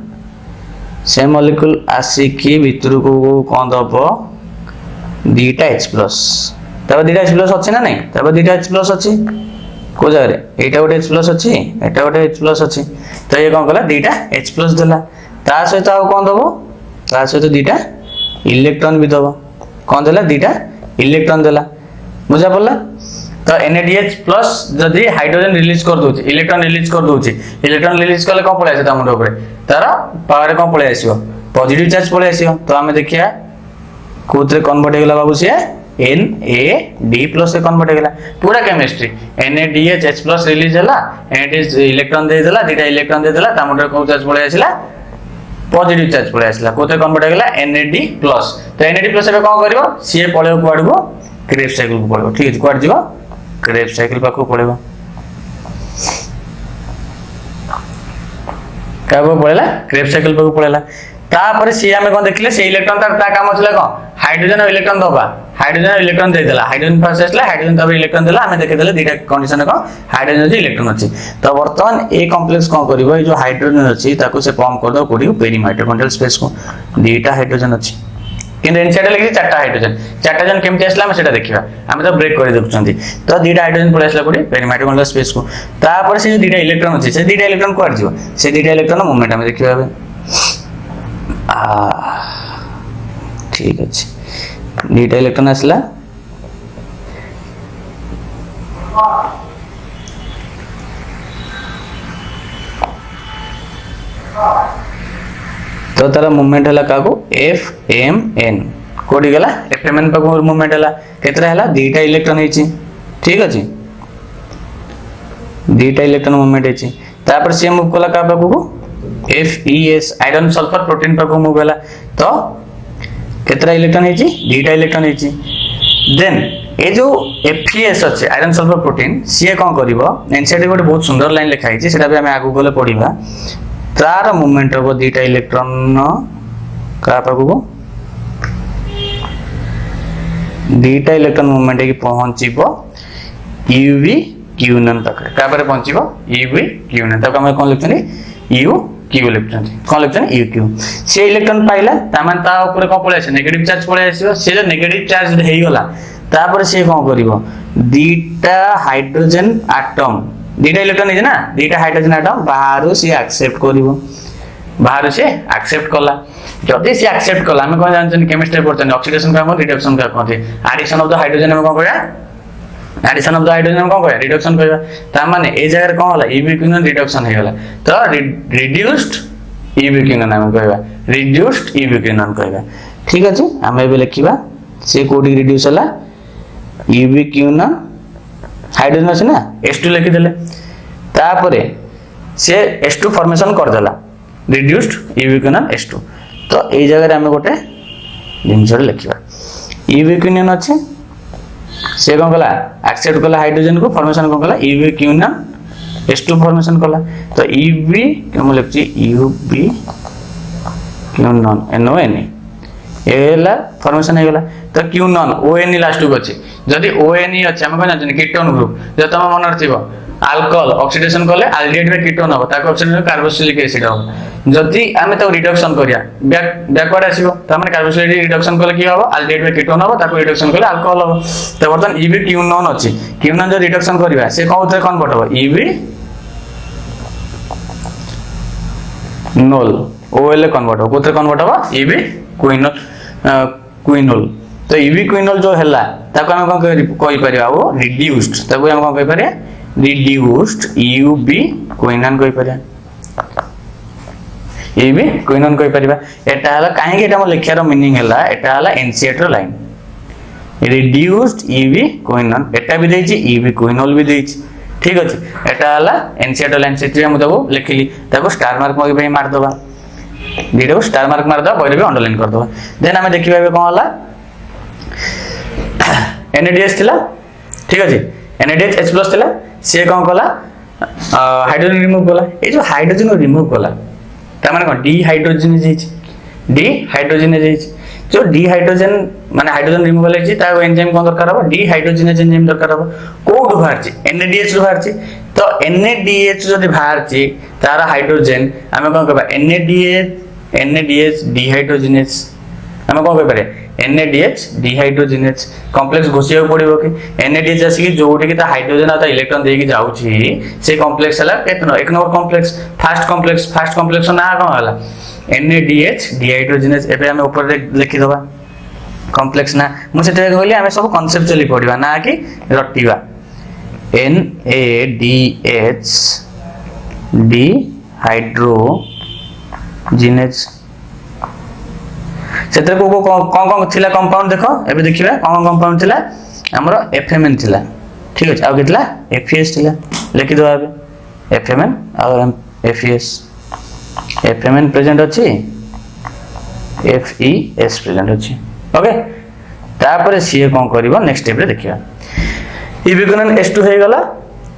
से मॉलिक्यूल आसी की भीतर को कौन दबो दीटा H प्लस तब दीटा H प्लस अच्छी ना नहीं तब दीटा H प्लस अच्छी को जगह रे एटा गोटे H प्लस अच्छी एटा गोटे H प्लस अच्छी। तो ये कौन कला दीटा H प्लस देला ता सहित आ कौन दबो ता सहित दीटा इलेक्ट्रॉन भी दबो कौन देला दीटा इलेक्ट्रॉन देला बुझा पड़ला। तो NADH प्लस जदि हाइड्रोजन रिलीज कर दोछि इलेक्ट्रॉन रिलीज कर दोछि इलेक्ट्रॉन रिलीज करले कोन पळे आसे त मुंड ऊपर तार पावर कोन पळे आसीबो पॉजिटिव चार्ज पळे आसीबो। तो हमें देखिया कोथरे कन्वर्ट हेगला बाबू से NAD+ से कन्वर्ट हेगला पूरा केमिस्ट्री NADH H+ रिलीज हला NADH इलेक्ट्रॉन दे देला दीटा इलेक्ट्रॉन दे देला त मुंड को चार्ज पळे आसीला पॉजिटिव चार्ज पळे आसीला कोथरे कन्वर्ट हेगला NAD+। तो NAD+ एबे कोन करबो सी पळे पडबो क्रेब्स साइकिल को पळबो ठीक है क्वाड जीवा क्रेब्स साइकिल पाखो पळेबो काबो पळेला क्रेब्स साइकिल पाखो पळेला तापर सी हमें कोन देखले से इलेक्ट्रॉन ता काम छला कोन हाइड्रोजन और इलेक्ट्रॉन दबा हाइड्रोजन इलेक्ट्रॉन दे देला हाइड्रोजन फर्स्ट आसला हाइड्रोजन तब इलेक्ट्रॉन देला हमें देखे देले दीटा कंडीशन को हाइड्रोजन जे इलेक्ट्रॉन अछि। तो वर्तमान ए कॉम्प्लेक्स कोन करबो ए जो हाइड्रोजन अछि ताको से फॉर्म कर दो कोडी पेरी माइटोकॉन्ड्रियल स्पेस को दीटा हाइड्रोजन अछि किंतु इनसाइड लगे 4टा हाइड्रोजन 4टा हाइड्रोजन केमति आसला हम सेटा देखिबा हम तो ब्रेक कर देउछंती। तो दीटा हाइड्रोजन पळे आसला कोडी पेरी माइटोकॉन्ड्रियल स्पेस को तापर से दीटा इलेक्ट्रॉन अछि से दीटा इलेक्ट्रॉन कोड जीव से दीटा इलेक्ट्रॉन मूवमेंट हम देखिबा ठीक अछि दीटा इलेक्ट्रॉन आसला तो तार मूवमेंट हला काको FMN कोडी गला FMN पर मूवमेंट हला केतरा हला दीटा इलेक्ट्रॉन हेची ठीक अछि दीटा इलेक्ट्रॉन मूवमेंट हेची तापर से मूव कला का पाको FES आयरन सल्फर प्रोटीन पर मूव हला तो केतरा इलेक्ट्रॉन हेची दीटा इलेक्ट्रॉन हेची। देन ए जो FES अछि आयरन सल्फर प्रोटीन सी कोन करबो एनसाइड गोटे बहुत सुंदर लाइन लिखा हेची सेटा भी हम आगु गले पढिबा तार मूवमेंट हो दीटा इलेक्ट्रॉन का पाको दीटा इलेक्ट्रॉन मूवमेंट की पहुंचीबो UV क्यूनन तक का पर पहुंचीबो UV क्यूनन तक हम कोन लिखछनी U Q लिखछनी कोन लिखछनी U Q से इलेक्ट्रॉन पाइला तामान ता ऊपर को पळे आसे नेगेटिव चार्ज पळे आसीबो से जो नेगेटिव चार्ज हेई गला तापर से कोन करिवो दीटा हाइड्रोजन एटम दीटा इलेक्ट्रॉन है ना दीटा हाइड्रोजन एटम बाहर से एक्सेप्ट करिवो बाहर से एक्सेप्ट कला जदि से एक्सेप्ट कला आम कौन जानते केमिस्ट्री पढ़ते ऑक्सीडेशन क्या रिडक्शन क्या कहते एडिशन ऑफ द हाइड्रोजन में कौन कहया एडिशन ऑफ द हाइड्रोजन कौन कहया रिडक्शन कहया ता माने ए जगह कौन होला इबिक्विनोन रिडक्शन हे गला तो रिड्यूस्ड इबिक्विनोन हम कहबा रिड्यूस्ड इबिक्विनोन कहबा ठीक अछि हम एबे लिखिबा से कोडी रिड्यूस होला इबिक्विनोन हाइड्रोजन अछि ना H2 लिखि देले तापरे से H2 फॉर्मेशन कर देला रिड्यूस्ड इबिक्विनोन H2 तो ए जगह हम गोटे जिनस लिखिबा इबिक्विनोन अछि से कौन कला एक्सेप्ट कला हाइड्रोजन को फॉर्मेशन कौन कला इबिक्विनोन H2 फॉर्मेशन कला तो इबी हम लिखछि यूबी क्विनोन NON एला फॉर्मेशन हे गला तो क्विनोन ON लास्ट को अछि जदि ON अछि हम कोन जानि कीटोन ग्रुप जे तम मन रथिबो अल्कोहल ऑक्सीडेशन करले एल्डिहाइड में कीटोन हो ताको ऑक्सीडेशन कार्बोक्सिलिक एसिड हो जदि आमे तो रिडक्शन करिया बैकवर्ड आसीबो त माने कार्बोक्सिलिक रिडक्शन करले की हो एल्डिहाइड में कीटोन हो ताको रिडक्शन करले अल्कोहल हो त बर्तन इबी क्विनोन अछि क्विनोन जो रिडक्शन करबा से कोथे कन्वर्ट हो इबी नोल ओएल कन्वर्ट हो कोथे कन्वर्ट हो इबी क्विनोल क्विनोल तो इबी क्विनोल जो हैला ताको हम कोन कहि परिया वो रिड्यूस्ड ताको हम कोन कहि परिया रिड्यूस्ड यूबी क्विनोन कहि परिया इबी क्विनोन कहि परिबा एटा हला काहे के एटा हम लिखियार मीनिंग हैला एटा हला एनसीईआरटी लाइन रिड्यूस्ड इबी क्विनोन एटा भी देछि इबी क्विनोल भी देछि ठीक अछि एटा हला एनसीईआरटी लाइन से हम तको लिखिली ताको स्टार मार्क मगे भाई मार दबा दीटा को स्टार मार्क मार दबा पहिले भी अंडरलाइन कर दबा देन हमें देखिबा बे कोन हला NADH थिला ठीक अछि NADH H+ थिला से कोन कला हाइड्रोजन रिमूव कला ए जो हाइड्रोजन रिमूव कला ता माने कोन डिहाइड्रोजनेज डिहाइड्रोजनेज जो डिहाइड्रोजन माने हाइड्रोजन रिमूवल है ता एंजाइम कोन दरकार हो डिहाइड्रोजनेज एंजाइम दरकार हो कोड बाहर छी NADH बाहर छी तो NADH जदि बाहर छी तारा हाइड्रोजन हमें कोन कहबा NADH डिहाइड्रोजनेज हमें कोन कहबा NADH डिहाइड्रोजनेज कॉम्प्लेक्स घोषिया पड़िबो कि NADH आसी कि जोटी कि ता हाइड्रोजन आ ता इलेक्ट्रॉन देकी जाउची से कॉम्प्लेक्स हला केतनो एक नंबर कॉम्प्लेक्स फास्ट कॉम्प्लेक्स ना कोन हला NADH डिहाइड्रोजनेज एबे हमें ऊपर लिखि दबा कॉम्प्लेक्स ना मु सेते कहली हमें सब कांसेप्चुअली पढिबा ना कि रटिबा NADH डिहाइड्रोजनेज सेते को कोन थिला कंपाउंड देखो एबे देखिबा कोन कंपाउंड थिला हमरो FMN थिला ठीक अछि आ केतला FES थिला लिखि दो एबे FMN और FES FMN प्रेजेंट अछि FES प्रेजेंट अछि ओके तापर सी कोन करबो नेक्स्ट स्टेप रे देखिबा इबिक्विनोन H2 हे गला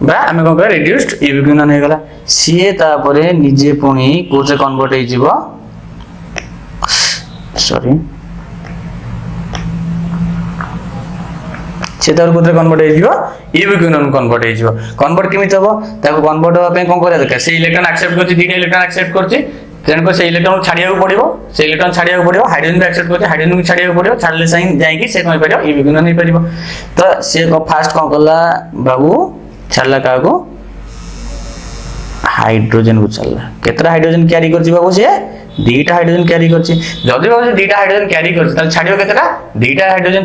बा हमें कोन कर रिड्यूस्ड इबिक्विनोन हे गला सी तापर निजे पुनी कोसे कन्वर्ट हे जिवो सॉरी सेतर कोथे कन्वर्ट हे जिवो इबिक्विनोन कन्वर्ट हे जिवो कन्वर्ट केमित हबो ताको कन्वर्ट होबा पे कोन करे दरकार से इलेक्ट्रॉन एक्सेप्ट करछि दीटा इलेक्ट्रॉन एक्सेप्ट करछि तेन को से इलेक्ट्रॉन छाडिया को पड़िबो से इलेक्ट्रॉन छाडिया को पड़िबो हाइड्रोजन भी एक्सेप्ट करछि हाइड्रोजन भी छाडिया को पड़िबो छाडले साइन जाई कि से कोन परिबो इबिक्विनोन हे परिबो तो से को फास्ट कोन कला बाबू छाडला का को हाइड्रोजन को छाडला केतरा हाइड्रोजन कैरी करछि बाबू से दीटा हाइड्रोजन कैरी करछि जदि बाबू दीटा हाइड्रोजन कैरी करछि त छाडियो केतरा दीटा हाइड्रोजन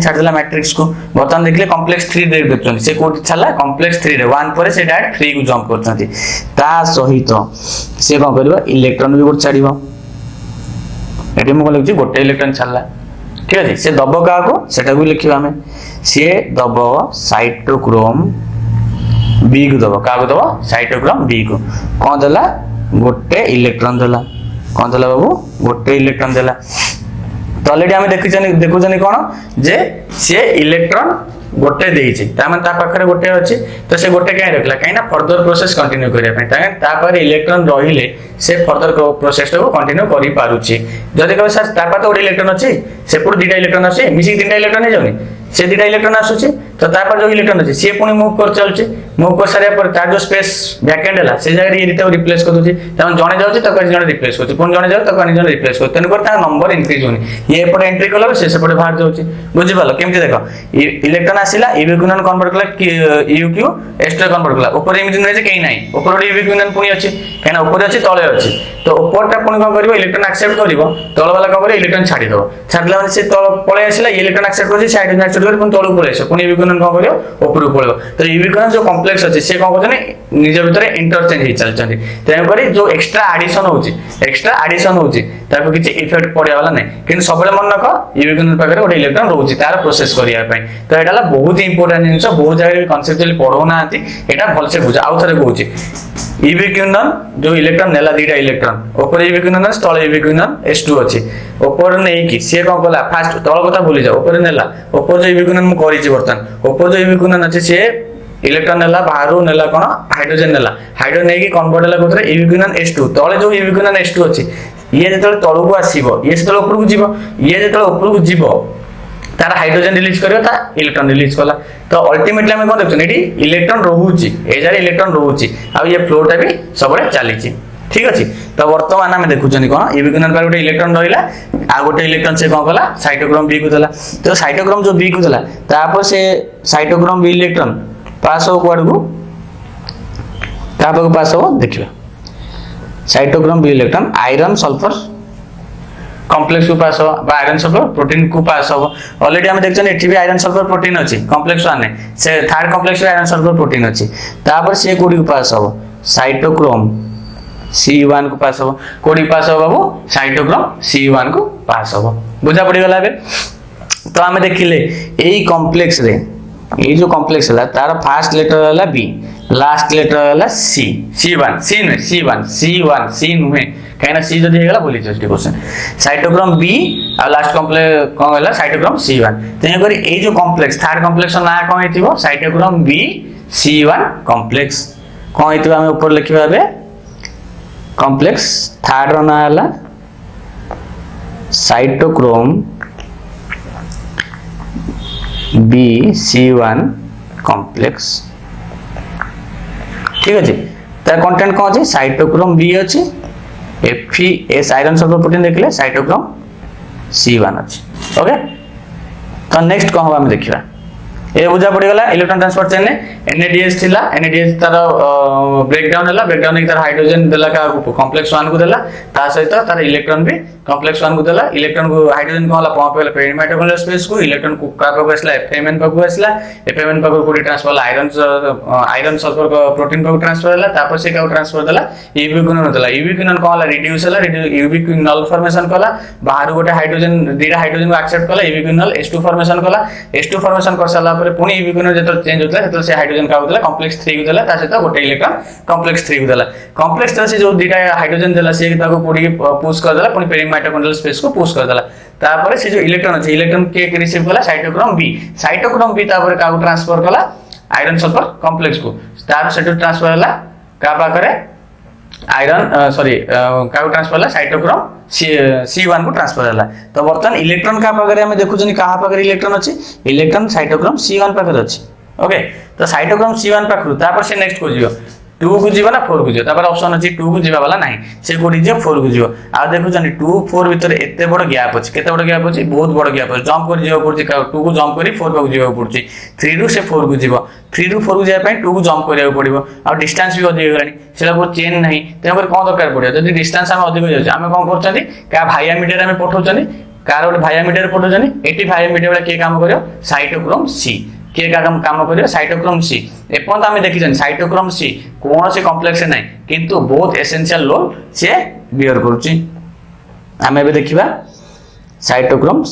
छाड़ देला मैट्रिक्स को बर्तन देखले कॉम्प्लेक्स 3 दे देछन से कोड छला कॉम्प्लेक्स 3 रे 1 पर से डायरेक्ट 3 को जंप करछथि ता सहित से कोन करबो इलेक्ट्रॉन भी गोट छाडिबो एटी म लिखछि गोटे इलेक्ट्रॉन छाडला ठीक अछि से दबो का को सेटा को लिखिबा हमें से दबो साइटोक्रोम बी को दबो का को दबो साइटोक्रोम बी को कोन देला गोटे इलेक्ट्रॉन देला कोन देला बाबू गोटे इलेक्ट्रॉन देला तो ऑलरेडी हम देखु जनी कोन जे से इलेक्ट्रॉन गोटे देइछि ता माने ता पाखरे गोटे अछि तो से गोटे काहे रखला काहे ना फर्दर प्रोसेस कंटिन्यू करिया पे ता पर इलेक्ट्रॉन रहिले से फर्दर प्रोसेस को कंटिन्यू करि पारुछि जदि कह सर ता पर तो इलेक्ट्रॉन अछि से पुर दीटा इलेक्ट्रॉन अछि मिसी तीनटा इलेक्ट्रॉन हे जाउनी से दीटा इलेक्ट्रॉन आसुछि तो ता पर जो इलेक्ट्रॉन अछि से पुनी मूव कर चलछि मूव कर सारिया पर तार जो स्पेस वैकेंट हला से जगह ये रिते रिप्लेस कर दोछि तन जणे जाउछि तो कनि जणे रिप्लेस करछि पुन जणे जाउ तो कनि जणे रिप्लेस कर तन पर ता नंबर इंक्रीज होनी ये पर एंट्री कला से पटे बाहर जाउछि बुझि पालो केमति देखो इलेक्ट्रॉन आसिला इबिक्विनोन कन्वर्ट कला UQ H2 कन्वर्ट कला ऊपर एमिति नै जे केही नै ऊपर इबिक्विनोन पुनी अछि केना ऊपर अछि तळे तले अच्छी तो उपरटा पुणी कौन कर इलेक्ट्रॉन एक्सेप्ट कर तल वाला कौन कर इलेक्ट्रॉन छाड़ीदेव छाड़देला मैंने तल पलि आसला इलेक्ट्रॉन एक्सेप्ट कर हाइड्रोजन एक्सेप्ट कर तलू पलि आस पुणी इविक्विनन कौन कर ऊपर पड़ो तो इविक्विनन जो कॉम्प्लेक्स अच्छे सी कौन कर निज भितर इंटरचेंज हो चलती तेणुक जो एक्सट्रा आडिशन होती किसी इफेक्ट पड़ा वाला नहीं कि सब मन रख इविक्विनन पाखे गोटे इलेक्ट्रॉन रोचे तार प्रोसेस करने तो यहाँ बहुत इंपोर्टेंट जिन बहुत जगह कनसेप्चुअली पढ़ाऊना यहाँ भलसे बुझ आउ थे कहूँ इविक्विनन जो इलेक्ट्रॉन नेला दीटा इलेक्ट्रॉन ऊपर इविक्विनन तल इविक्विनन S2 अच्छी ऊपर नहीं सी कौन कला फास्ट तल कथा भूली जाओ ऊपर नेला ऊपर जो इविक्विनन मुझे बर्तमान ऊपर जो इविक्विनन अच्छे सी इलेक्ट्रॉन नेला बाहर नेला कौन हाइड्रोजन नेला हाइड्रोजन नहीं कन्वर्ट है कौन इविक्विनन S2 तले जो इविक्विनन S2 अच्छी ये जो तलू को आसो ये जो ऊपर को ये जो ऊपर को जीव तार हाइड्रोजन रिलीज कर इलेक्ट्रॉन रिलीज कला तो अल्टीमेटली आम कौन देखते इलेक्ट्रॉन रोचे एजारे इलेक्ट्रॉन रोचे आ ये फ्लोटा भी सब चली ठीक अच्छे तो बर्तमान आम देखुं कौन इविक्विनन पर गोटे इलेक्ट्रॉन रहा आ गोटे इलेक्ट्रॉन से कौन कला साइटोक्रोम बी को देला तो साइटोक्रोम जो बी को देला तापर से साइटोक्रोम बी इलेक्ट्रॉन पास हो कुआड़ को पास हो देखिए cytochrome B electron iron sulphur complex को पास हो आयरन सल्फर प्रोटीन को पास हो ऑलरेडी हम देखछन एठी भी आयरन सल्फर प्रोटीन अछि कॉम्प्लेक्स वन से थर्ड कॉम्प्लेक्स में आयरन सल्फर प्रोटीन अछि तापर से कोडी को पास हो साइटोक्रोम C1 को पास हो कोडी पास हो बाबू साइटोक्रोम C1 को पास हो बुझा पड़ी गला बे तो हम देखिले एई कॉम्प्लेक्स रे ये जो कॉम्प्लेक्स है तार फर्स्ट लेटर है बी लास्ट लेटर है सी C1 सी नुहे C1 सी नुहे कहीं सी जब होगा बोली क्वेश्चन साइटोक्रोम बी और लास्ट कॉम्प्लेक्स कौन है साइटोक्रोम C1 तेणुक ये जो कॉम्प्लेक्स थर्ड कॉम्प्लेक्स ना कौन हो साइटोक्रोम बी C1 कॉम्प्लेक्स कौन हो आम ऊपर लिखा कॉम्प्लेक्स थर्ड ना है साइटोक्रोम BC1 कॉम्प्लेक्स ठीक अच्छे तार कंटेंट कौन अच्छे साइटोक्रोम बी अच्छे FeS आयरन सल्फर प्रोटीन देखले साइटोक्रोम C1 अच्छे ओके तो नेक्स्ट कौन हम देखा ये बुझा पड़गला इलेक्ट्रॉन ट्रांसफर चेन NADH थिला NADH तार ब्रेकडाउन है ब्रेकडाउन तार हाइड्रोजन देला का कॉम्प्लेक्स 1 को देला ता सहित तार इलेक्ट्रॉन भी कॉम्प्लेक्स 1 को देला इलेक्ट्रॉन को हाइड्रोजन को पंप होला पेरियड माइटोकॉन्ड्रियल स्पेस को इलेक्ट्रॉन को का को आसला FMN को आसला FMN को कोडी ट्रांसफर आयरन सल्फर को प्रोटीन को ट्रांसफर होला तापर से का ट्रांसफर देला इविक्विनन देला इविक्विनन को होला रिड्यूस होला इविक्विनल फॉर्मेशन कला बाहर गोटे हाइड्रोजन दीटा हाइड्रोजन को एक्सेप्ट कला इविक्विनल S2 फॉर्मेशन कला S2 फॉर्मेशन कर साला पुणी इविक्विनन जो चेंज होता से हाइड्रोजन का होता कॉम्प्लेक्स 3 को देला ता सहित गोटे इलेक्ट्रॉन कॉम्प्लेक्स 3 को देला कॉम्प्लेक्स 3 से जो दीटा हाइड्रोजन देला से ताको पुडी पुश कर देला पुणी पेरियड माइटोकॉन्ड्रियल स्पेस को पुश कर देला तापर से जो इलेक्ट्रॉन अछि इलेक्ट्रॉन के रिसीव कला साइटोक्रोम बी तापर का ट्रांसफर कला आयरन सल्फर कॉम्प्लेक्स को तार से ट्रांसफर होला का पाखरे आयरन सॉरी का ट्रांसफर होला साइटोक्रोम C1 को ट्रांसफर होला तो बर्तमान इलेक्ट्रॉन का पाखरे हम देखु जनी कहा पाखरे इलेक्ट्रॉन अछि इलेक्ट्रॉन साइटोक्रोम C1 पाखरे अछि ओके तो साइटोक्रोम C1 पाखरु तापर से नेक्स्ट को जियो 2 को जीव ना 4 को जीव तापर ऑप्शन अछि 2 को जीवा वाला नाही से कोडी जे 4 को जीव आ देखु जनी 2 4 भीतर एते बड़ गैप अछि केते बड़ गैप अछि बहुत बड़ गैप अछि जंप कर जीव पड़छि 2 को जंप करी 4 को जीव पड़छि 3 रु से 4 को जीव 3 रु 4 को जाय पय 2 को जंप करिया पड़िबो आ डिस्टेंस भी अधिक गलानी सेला को चेन नाही तेन पर कोन दरकार पड़ियो जदी डिस्टेंस हम अधिक हो जाय हम कोन करछथि का भाइया मीटर में पठौछथि कार गोटे भाइया मीटर पठौछथि एटी भाइया मीटर वाला के काम करियो साइटोक्रोम C के काम करियो साइटोक्रोम C एपन आम देखी साइटोक्रोम C कौन से कॉम्प्लेक्स ना किंतु बहुत एसेंशियल रोल से बियर करुच्ची आम ए देखा साइटोक्रोम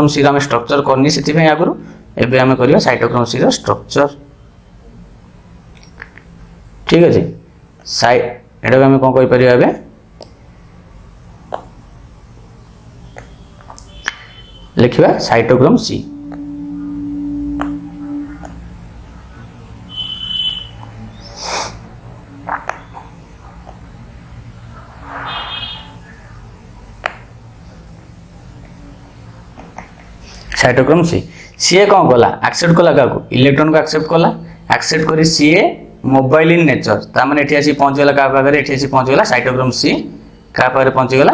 C आम स्ट्रक्चर करनी से आगुरी एवं आम कर साइटोक्रोम C स्ट्रक्चर ठीक अच्छे एटा आम कौन कह लिखा साइटोक्रोम C साइटोक्रोम सी कौन कला एक्सेप्ट कला क्या इलेक्ट्रॉन को एक्सेप्ट करी सी मोबाइल इन नेचर ताने ये आसी पहुंचगला क्या पाखे ये पहुंचगला साइटोक्रोम C क्या पाखे पहुंचीगला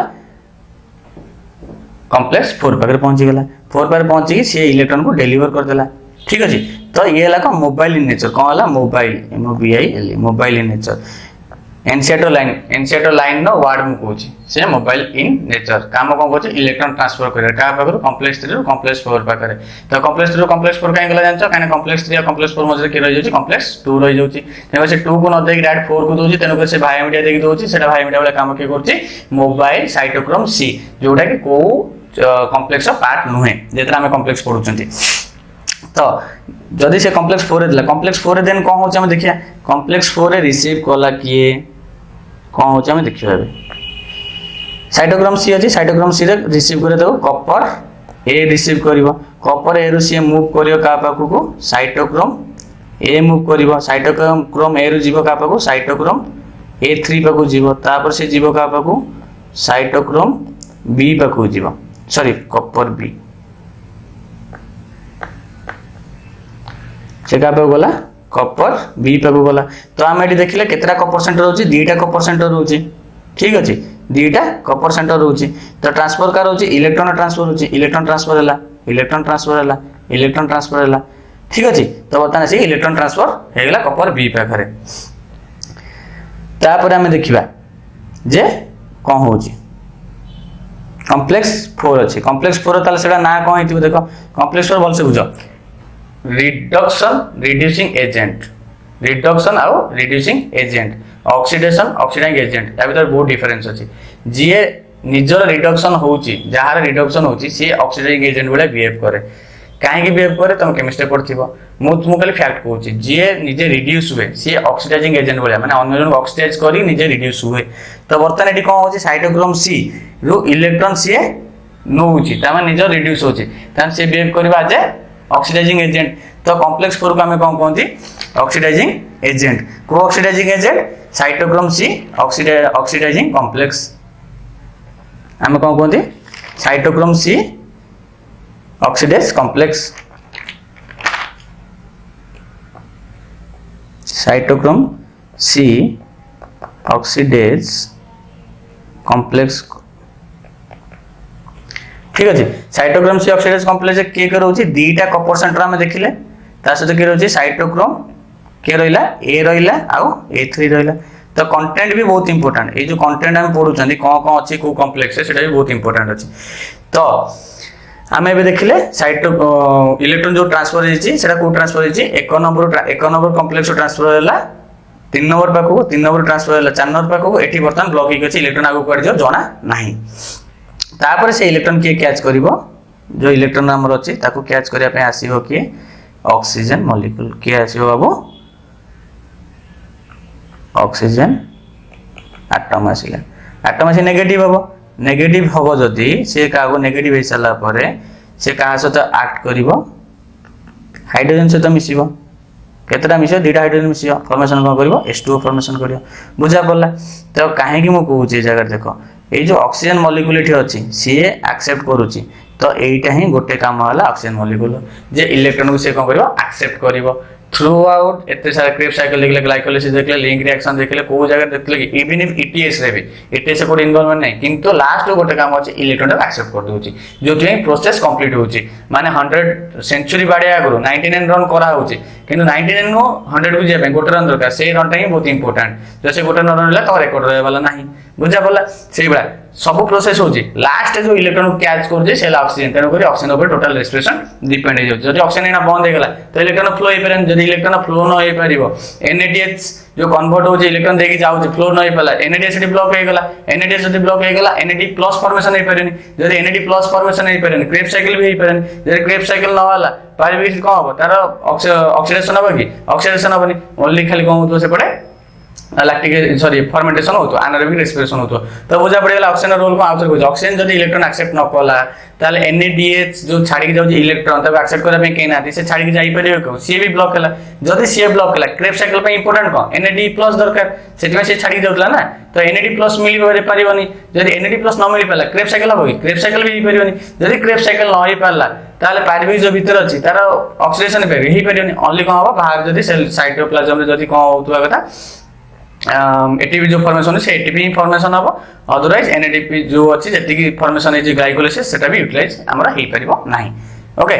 कॉम्प्लेक्स 4 पाखे पहुंचीगला 4 पाखे पहुंची सी इलेक्ट्रॉन को डेलीवर करदेला ठीक अच्छे तो ये है मोबाइल इन नेचर कौन है मोबाइल मोबाइल इन नेचर एनसीआर लाइन नो वर्ड मु कहूँ से मोबाइल इन नेचर काम कौन कौन इलेक्ट्रॉन ट्रांसफर कर पाखर कॉम्प्लेक्स 3 रु कॉम्प्लेक्स 4 पाखे तो कॉम्प्लेक्स 3 रु कॉम्प्लेक्स 4 कहीं गला जानछ कहीं कॉम्प्लेक्स 3 और कॉम्प्लेक्स 4 मझे कि रही जाउची कॉम्प्लेक्स 2 रही जाउची तेनो से 2 को न देक डायरेक्ट 4 को दोची तेनो से भाई मीडिया देक दोची सेटा भाई मीडिया वाला काम के करची मोबाइल साइटोक्रोम सी जोटा कि को कॉम्प्लेक्स पार्ट नुहे जेतरा हम कॉम्प्लेक्स पढुचंती तो जदि से कॉम्प्लेक्स 4 देला कॉम्प्लेक्स 4 देन कोन होचे हम देखिया कॉम्प्लेक्स 4 रे रिसीव कला किए कोन होचे हम देखियो एबे साइटोक्रोम सी अछि साइटोक्रोम सी रे रिसीव करे दो कॉपर ए रिसीव करिवो कॉपर ए रु सी मूव करियो का पाखु को साइटोक्रोम ए मूव करिवो साइटोक्रोम ए रु जीवो का पाखु साइटोक्रोम A3 पाखु जीवो तापर से जीवो का पाखु साइटोक्रोम बी पाखु जीवो सॉरी कॉपर बी से का पाखु गला कॉपर बी पाखु गला तो हम एटी देखिले केतरा कॉपर सेंटर होची दीटा कॉपर सेंटर होची ठीक अछि दीटा कॉपर सेंटर होची तो ट्रांसफर का होची इलेक्ट्रॉन ट्रांसफर होची इलेक्ट्रॉन ट्रांसफर हला इलेक्ट्रॉन ट्रांसफर हला इलेक्ट्रॉन ट्रांसफर हला ठीक अछि तो बर्तमान से इलेक्ट्रॉन ट्रांसफर हे गला कॉपर बी पाखरे तापर हम देखिबा जे कोन होची कॉम्प्लेक्स 4 अछि कॉम्प्लेक्स 4 ताले सेडा ना कोन हेतिबो देखो कॉम्प्लेक्स 4 बोल से बुझो रिडक्शन रिड्यूसिंग एजेंट रिडक्शन और reducing agent oxidation oxidising agent या भीतर बहुत डिफरेंस अछि जे निजर रिडक्शन होउची जहार रिडक्शन होउची से ऑक्सीडाइजिंग एजेंट बोले बिहेव करे काहे कि बिहेव करे तुम केमिस्ट्री पढ़थिबो मु खाली फैक्ट कहूची जे निजे रिड्यूस हुए से ऑक्सीडाइजिंग एजेंट बोले माने अन्य जन ऑक्सीडाइज करी निजे रिड्यूस हुए तो बर्तमान एटी कोन होची साइटोक्रोम सी रु इलेक्ट्रॉन सी नोउची ता माने निजे रिड्यूस होची ता से बिहेव करबा जे ऑक्सीडाइजिंग एजेंट तो कॉम्प्लेक्स 4 को हमें कौन कहते ऑक्सीडाइजिंग एजेंट को oxidising agent cytochrome C oxidising complex हमें कौन कहते cytochrome C oxidase complex cytochrome C oxidase complex ठीक अछि साइटोक्रोम सी ऑक्सीडेज कॉम्प्लेक्स के रहउची दीटा कॉपर सेंटर हम देखिले ता सहित के रहउची साइटोक्रोम के रहिला ए रहिला आउ A3 रहिला तो कंटेंट भी बहुत इंपोर्टेंट ए जो कंटेंट हम पढुचंदी कोन अछि को कॉम्प्लेक्स सेटा भी बहुत इंपोर्टेंट अछि तो हम एबे देखिले साइटो इलेक्ट्रॉन जो ट्रांसफर हेछि सेटा को ट्रांसफर हेछि एक नंबर कॉम्प्लेक्स ट्रांसफर होला 3 नंबर पाखो 3 नंबर ट्रांसफर होला 4 नंबर पाखो एठी बर्तन ब्लॉक ही अछि इलेक्ट्रॉन आगु पड़ जो जणा नाही तापर से इलेक्ट्रॉन के कैच करिवो जो इलेक्ट्रॉन नंबर अछि ताको कैच करिया पे आसीबो कि ऑक्सीजन मॉलिक्यूल के आसीबो बाबू ऑक्सीजन एटम आसीला एटम आसी नेगेटिव हबो जदी से कागो नेगेटिव हिसाला परे से कहा सहित एक्ट करिवो हाइड्रोजन सहित मिसिबो केतरा मिसियो दीटा हाइड्रोजन मिसियो फॉर्मेशन कोन करिवो H2O फॉर्मेशन करियो बुझा पड़ला तो काहे कि मु कहू जे जगह देखो ए जो ऑक्सीजन मॉलिक्यूल एठी अछि सी एक्सेप्ट करूची तो एटा ही गोटे काम होला ऑक्सीजन मॉलिक्यूल जे इलेक्ट्रॉन को से कोन करिवो एक्सेप्ट करिवो थ्रू आउट एते सारा क्रेब्स साइकिल देखले ग्लाइकोलाइसिस देखले लिंक रिएक्शन देखले को जगह देखले इवन इफ ETS रे भी ETS को इन्वॉल्वमेंट नै किंतु लास्ट गोटे काम अछि इलेक्ट्रॉन को एक्सेप्ट कर दोची जो जे प्रोसेस कंप्लीट होची माने 100 सेंचुरी बाडे आगरो 99 रन करा होची किंतु 99 नो 100 को जे पे गोटे रन दरकार से रन टाइम बहुत इंपोर्टेंट जैसे गोटे रन रहला तो रिकॉर्ड रहे वाला नाही बुझा पड़ला सेही बडा सब प्रोसेस होची लास्ट जो इलेक्ट्रॉन को कैच कर जे सेल ऑक्सीजन तेनो करी ऑक्सीजन ऊपर टोटल रेस्पिरेशन डिपेंड हो जदी ऑक्सीजन एना बंद हे गला तो इलेक्ट्रॉन फ्लो हे परन जदी इलेक्ट्रॉन फ्लो न हे परिबो NADH जो कन्वर्ट हो जे इलेक्ट्रॉन देकी जाउ फ्लो न हे पला NADH से ब्लॉक हे गला NADH से ब्लॉक हे गला NAD+ फॉर्मेशन हे परनी जदी NAD+ फॉर्मेशन हे परनी क्रेब्स साइकिल भी हे परनी जदी क्रेब्स साइकिल न होला पारिबिक कोन हो तार ऑक्सीडेशन हो कि ऑक्सीडेशन होबनी ओनली खाली कोन हो से पड़े लैक्टिक सॉरी फर्मेंटेशन होतो एनारोबिक रेस्पिरेशन होतो तो बुझा पड़ेला ऑक्सीजन रोल को आउटर को ऑक्सीजन जदी इलेक्ट्रॉन एक्सेप्ट न कला ताले NADH जो छाडी के जाउ इलेक्ट्रॉन तब एक्सेप्ट करा पे के नाती से छाडी के जाई परियो को सी भी ब्लॉक कला जदी सी ब्लॉक कला क्रेब्स साइकिल पे इंपोर्टेंट को NAD+ दरकार सेति में से छाडी जाउतला ना तो NAD+ मिली बरे परिबनी जदी NAD+ न मिली पाला क्रेब्स साइकिल होई क्रेब्स साइकिल भी परिबनी जदी क्रेब्स साइकिल न होई पाला ताले पारिबिक जो भीतर अछि तार ऑक्सीडेशन पे ही परिबनी ओनली कोन हो बाहर जदी सेल साइटोप्लाज्म रे जदी कोन होतुवा कथा एटीपी जो फॉर्मेशन है एटीपी फॉर्मेशन हम अदरवाइज एनएडीपी जो अच्छी जी फॉर्मेशन है ग्लाइकोलाइसिस सेटा भी यूटिलाइज हमरा हे परिबो नाही ओके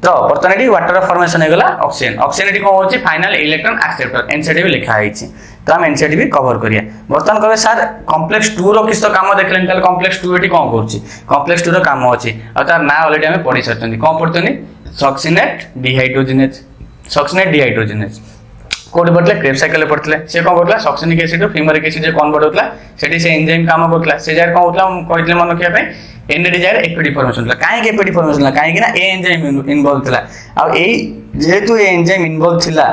तो बर्तमान ये वाटर फॉर्मेशन हो गला ऑक्सीजन ऑक्सीजन ये कौन होची फाइनल इलेक्ट्रॉन एक्सेप्टर एनसीडी भी लिखा है तो हम एनसीडी भी कवर करिया बर्तमान कहबे सर कॉम्प्लेक्स 2 रो किस तो काम देखलेन ताले कॉम्प्लेक्स 2 एटी कोन करछि कॉम्प्लेक्स 2 रो काम अछि आ तार ना ऑलरेडी हम पढि सरछन कोन पढतनी सक्सिनेट डिहाइड्रोजनेज कोडी पढले क्रेब साइकिल पढले से कोन पढला सक्सिनिक एसिड फ्यूमरिक एसिड जे कन्वर्ट होतला सेठी से एंजाइम काम करतला से जार कोन होतला हम कहितले मन किया पे एनडी जार एपीडी फॉर्मेशन होतला काहे के एपीडी फॉर्मेशन होतला काहे कि ना ए एंजाइम इन्वॉल्व थिला आ ए जेहेतु ए एंजाइम इन्वॉल्व थिला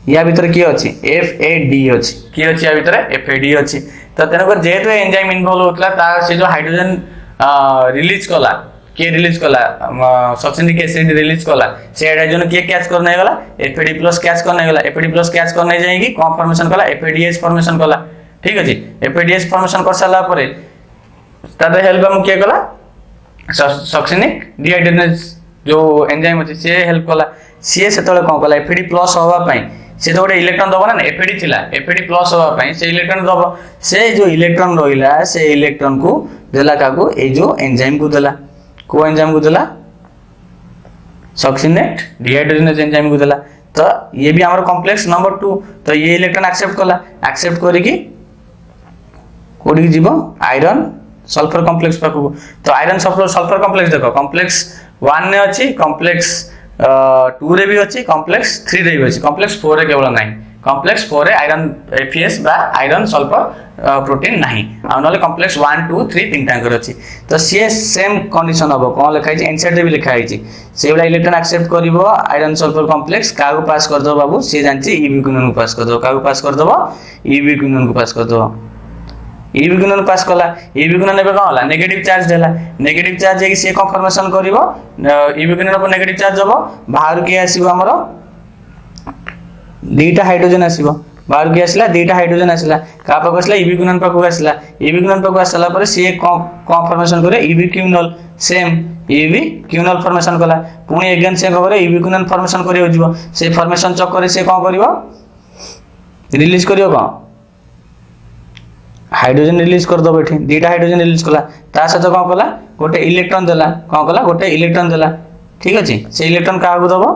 या भीतर की अछि एफएडी अछि की अछि या भीतर एफएडी अछि तो तेनकर जेहेतु एंजाइम इन्वॉल्व होतला ता से जो हाइड्रोजन रिलीज कला के रिलीज कला सक्सिनिक एसिड रिलीज कला से हाइड्रोजन के कैच करने गला एफएडी प्लस कैच करने गला एफएडी प्लस कैच करने जाएगी कौन फॉर्मेशन कला एफएडीएस फॉर्मेशन कला ठीक अछि एफएडीएस फॉर्मेशन कर साला परे तारे हेल्प हम के कला सक्सिनिक डिहाइड्रोजनेज जो एंजाइम अछि से हेल्प कला से सेतले कोन कला एफएडी प्लस होवा पई से तो गोटे इलेक्ट्रॉन दबो ना एफएडी थिला एफएडी प्लस होवा पई से इलेक्ट्रॉन दबो से जो इलेक्ट्रॉन रहिला से इलेक्ट्रॉन को देला काको ए जो एंजाइम को देला को एंजाइम को देला सक्सिनेट डिहाइड्रोजनेज एंजाइम को देला तो ये भी हमारा कॉम्प्लेक्स नंबर 2 तो ये इलेक्ट्रॉन एक्सेप्ट कला एक्सेप्ट करी की कोडी जीवो आयरन सल्फर कॉम्प्लेक्स पाको तो आयरन सल्फर कॉम्प्लेक्स देखो कॉम्प्लेक्स 1 ने अछि कॉम्प्लेक्स 2 रे भी अछि कॉम्प्लेक्स 3 रे भी अछि कॉम्प्लेक्स 4 रे केवल नाही कॉम्प्लेक्स 4 रे आयरन एफएस बा आयरन सल्फर प्रोटीन नाही आ नले कॉम्प्लेक्स 1 2 3 तीन टांकर अछि तो सी सेम कंडीशन हबो कोन लिखा है एनसाइड रे भी लिखा है से वाला इलेक्ट्रॉन एक्सेप्ट करबो आयरन सल्फर कॉम्प्लेक्स कागो पास कर दो बाबू से जानछि ईबी क्यूनन को पास कर दो कागो पास कर दो ईबी क्यूनन को पास कर दो ईबी क्यूनन पास कला ईबी क्यूनन एबे कोन होला नेगेटिव चार्ज देला नेगेटिव चार्ज जे से कन्फर्मेशन करबो ईबी क्यूनन पर नेगेटिव चार्ज जबो बाहर के आसीबो हमरो दुईटा हाइड्रोजन आसीबो बाहर के आसला दुईटा हाइड्रोजन आसला का पाक आसला ईबी क्यूनन पाक आसला ईबी क्यूनन पाक आसला पर से कन्फर्मेशन करे ईबी क्यूनल सेम ईबी क्यूनल फॉर्मेशन कला पुणी अगेन से करे ईबी क्यूनल फॉर्मेशन करियो जिवो से फॉर्मेशन चक्कर से कोन करिवो रिलीज करियो कोन हाइड्रोजन रिलीज कर दो बैठी दुईटा हाइड्रोजन रिलीज कला ता सहित कोन कला गोटे इलेक्ट्रॉन देला कोन कला गोटे इलेक्ट्रॉन देला ठीक अछि से इलेक्ट्रॉन का को दबो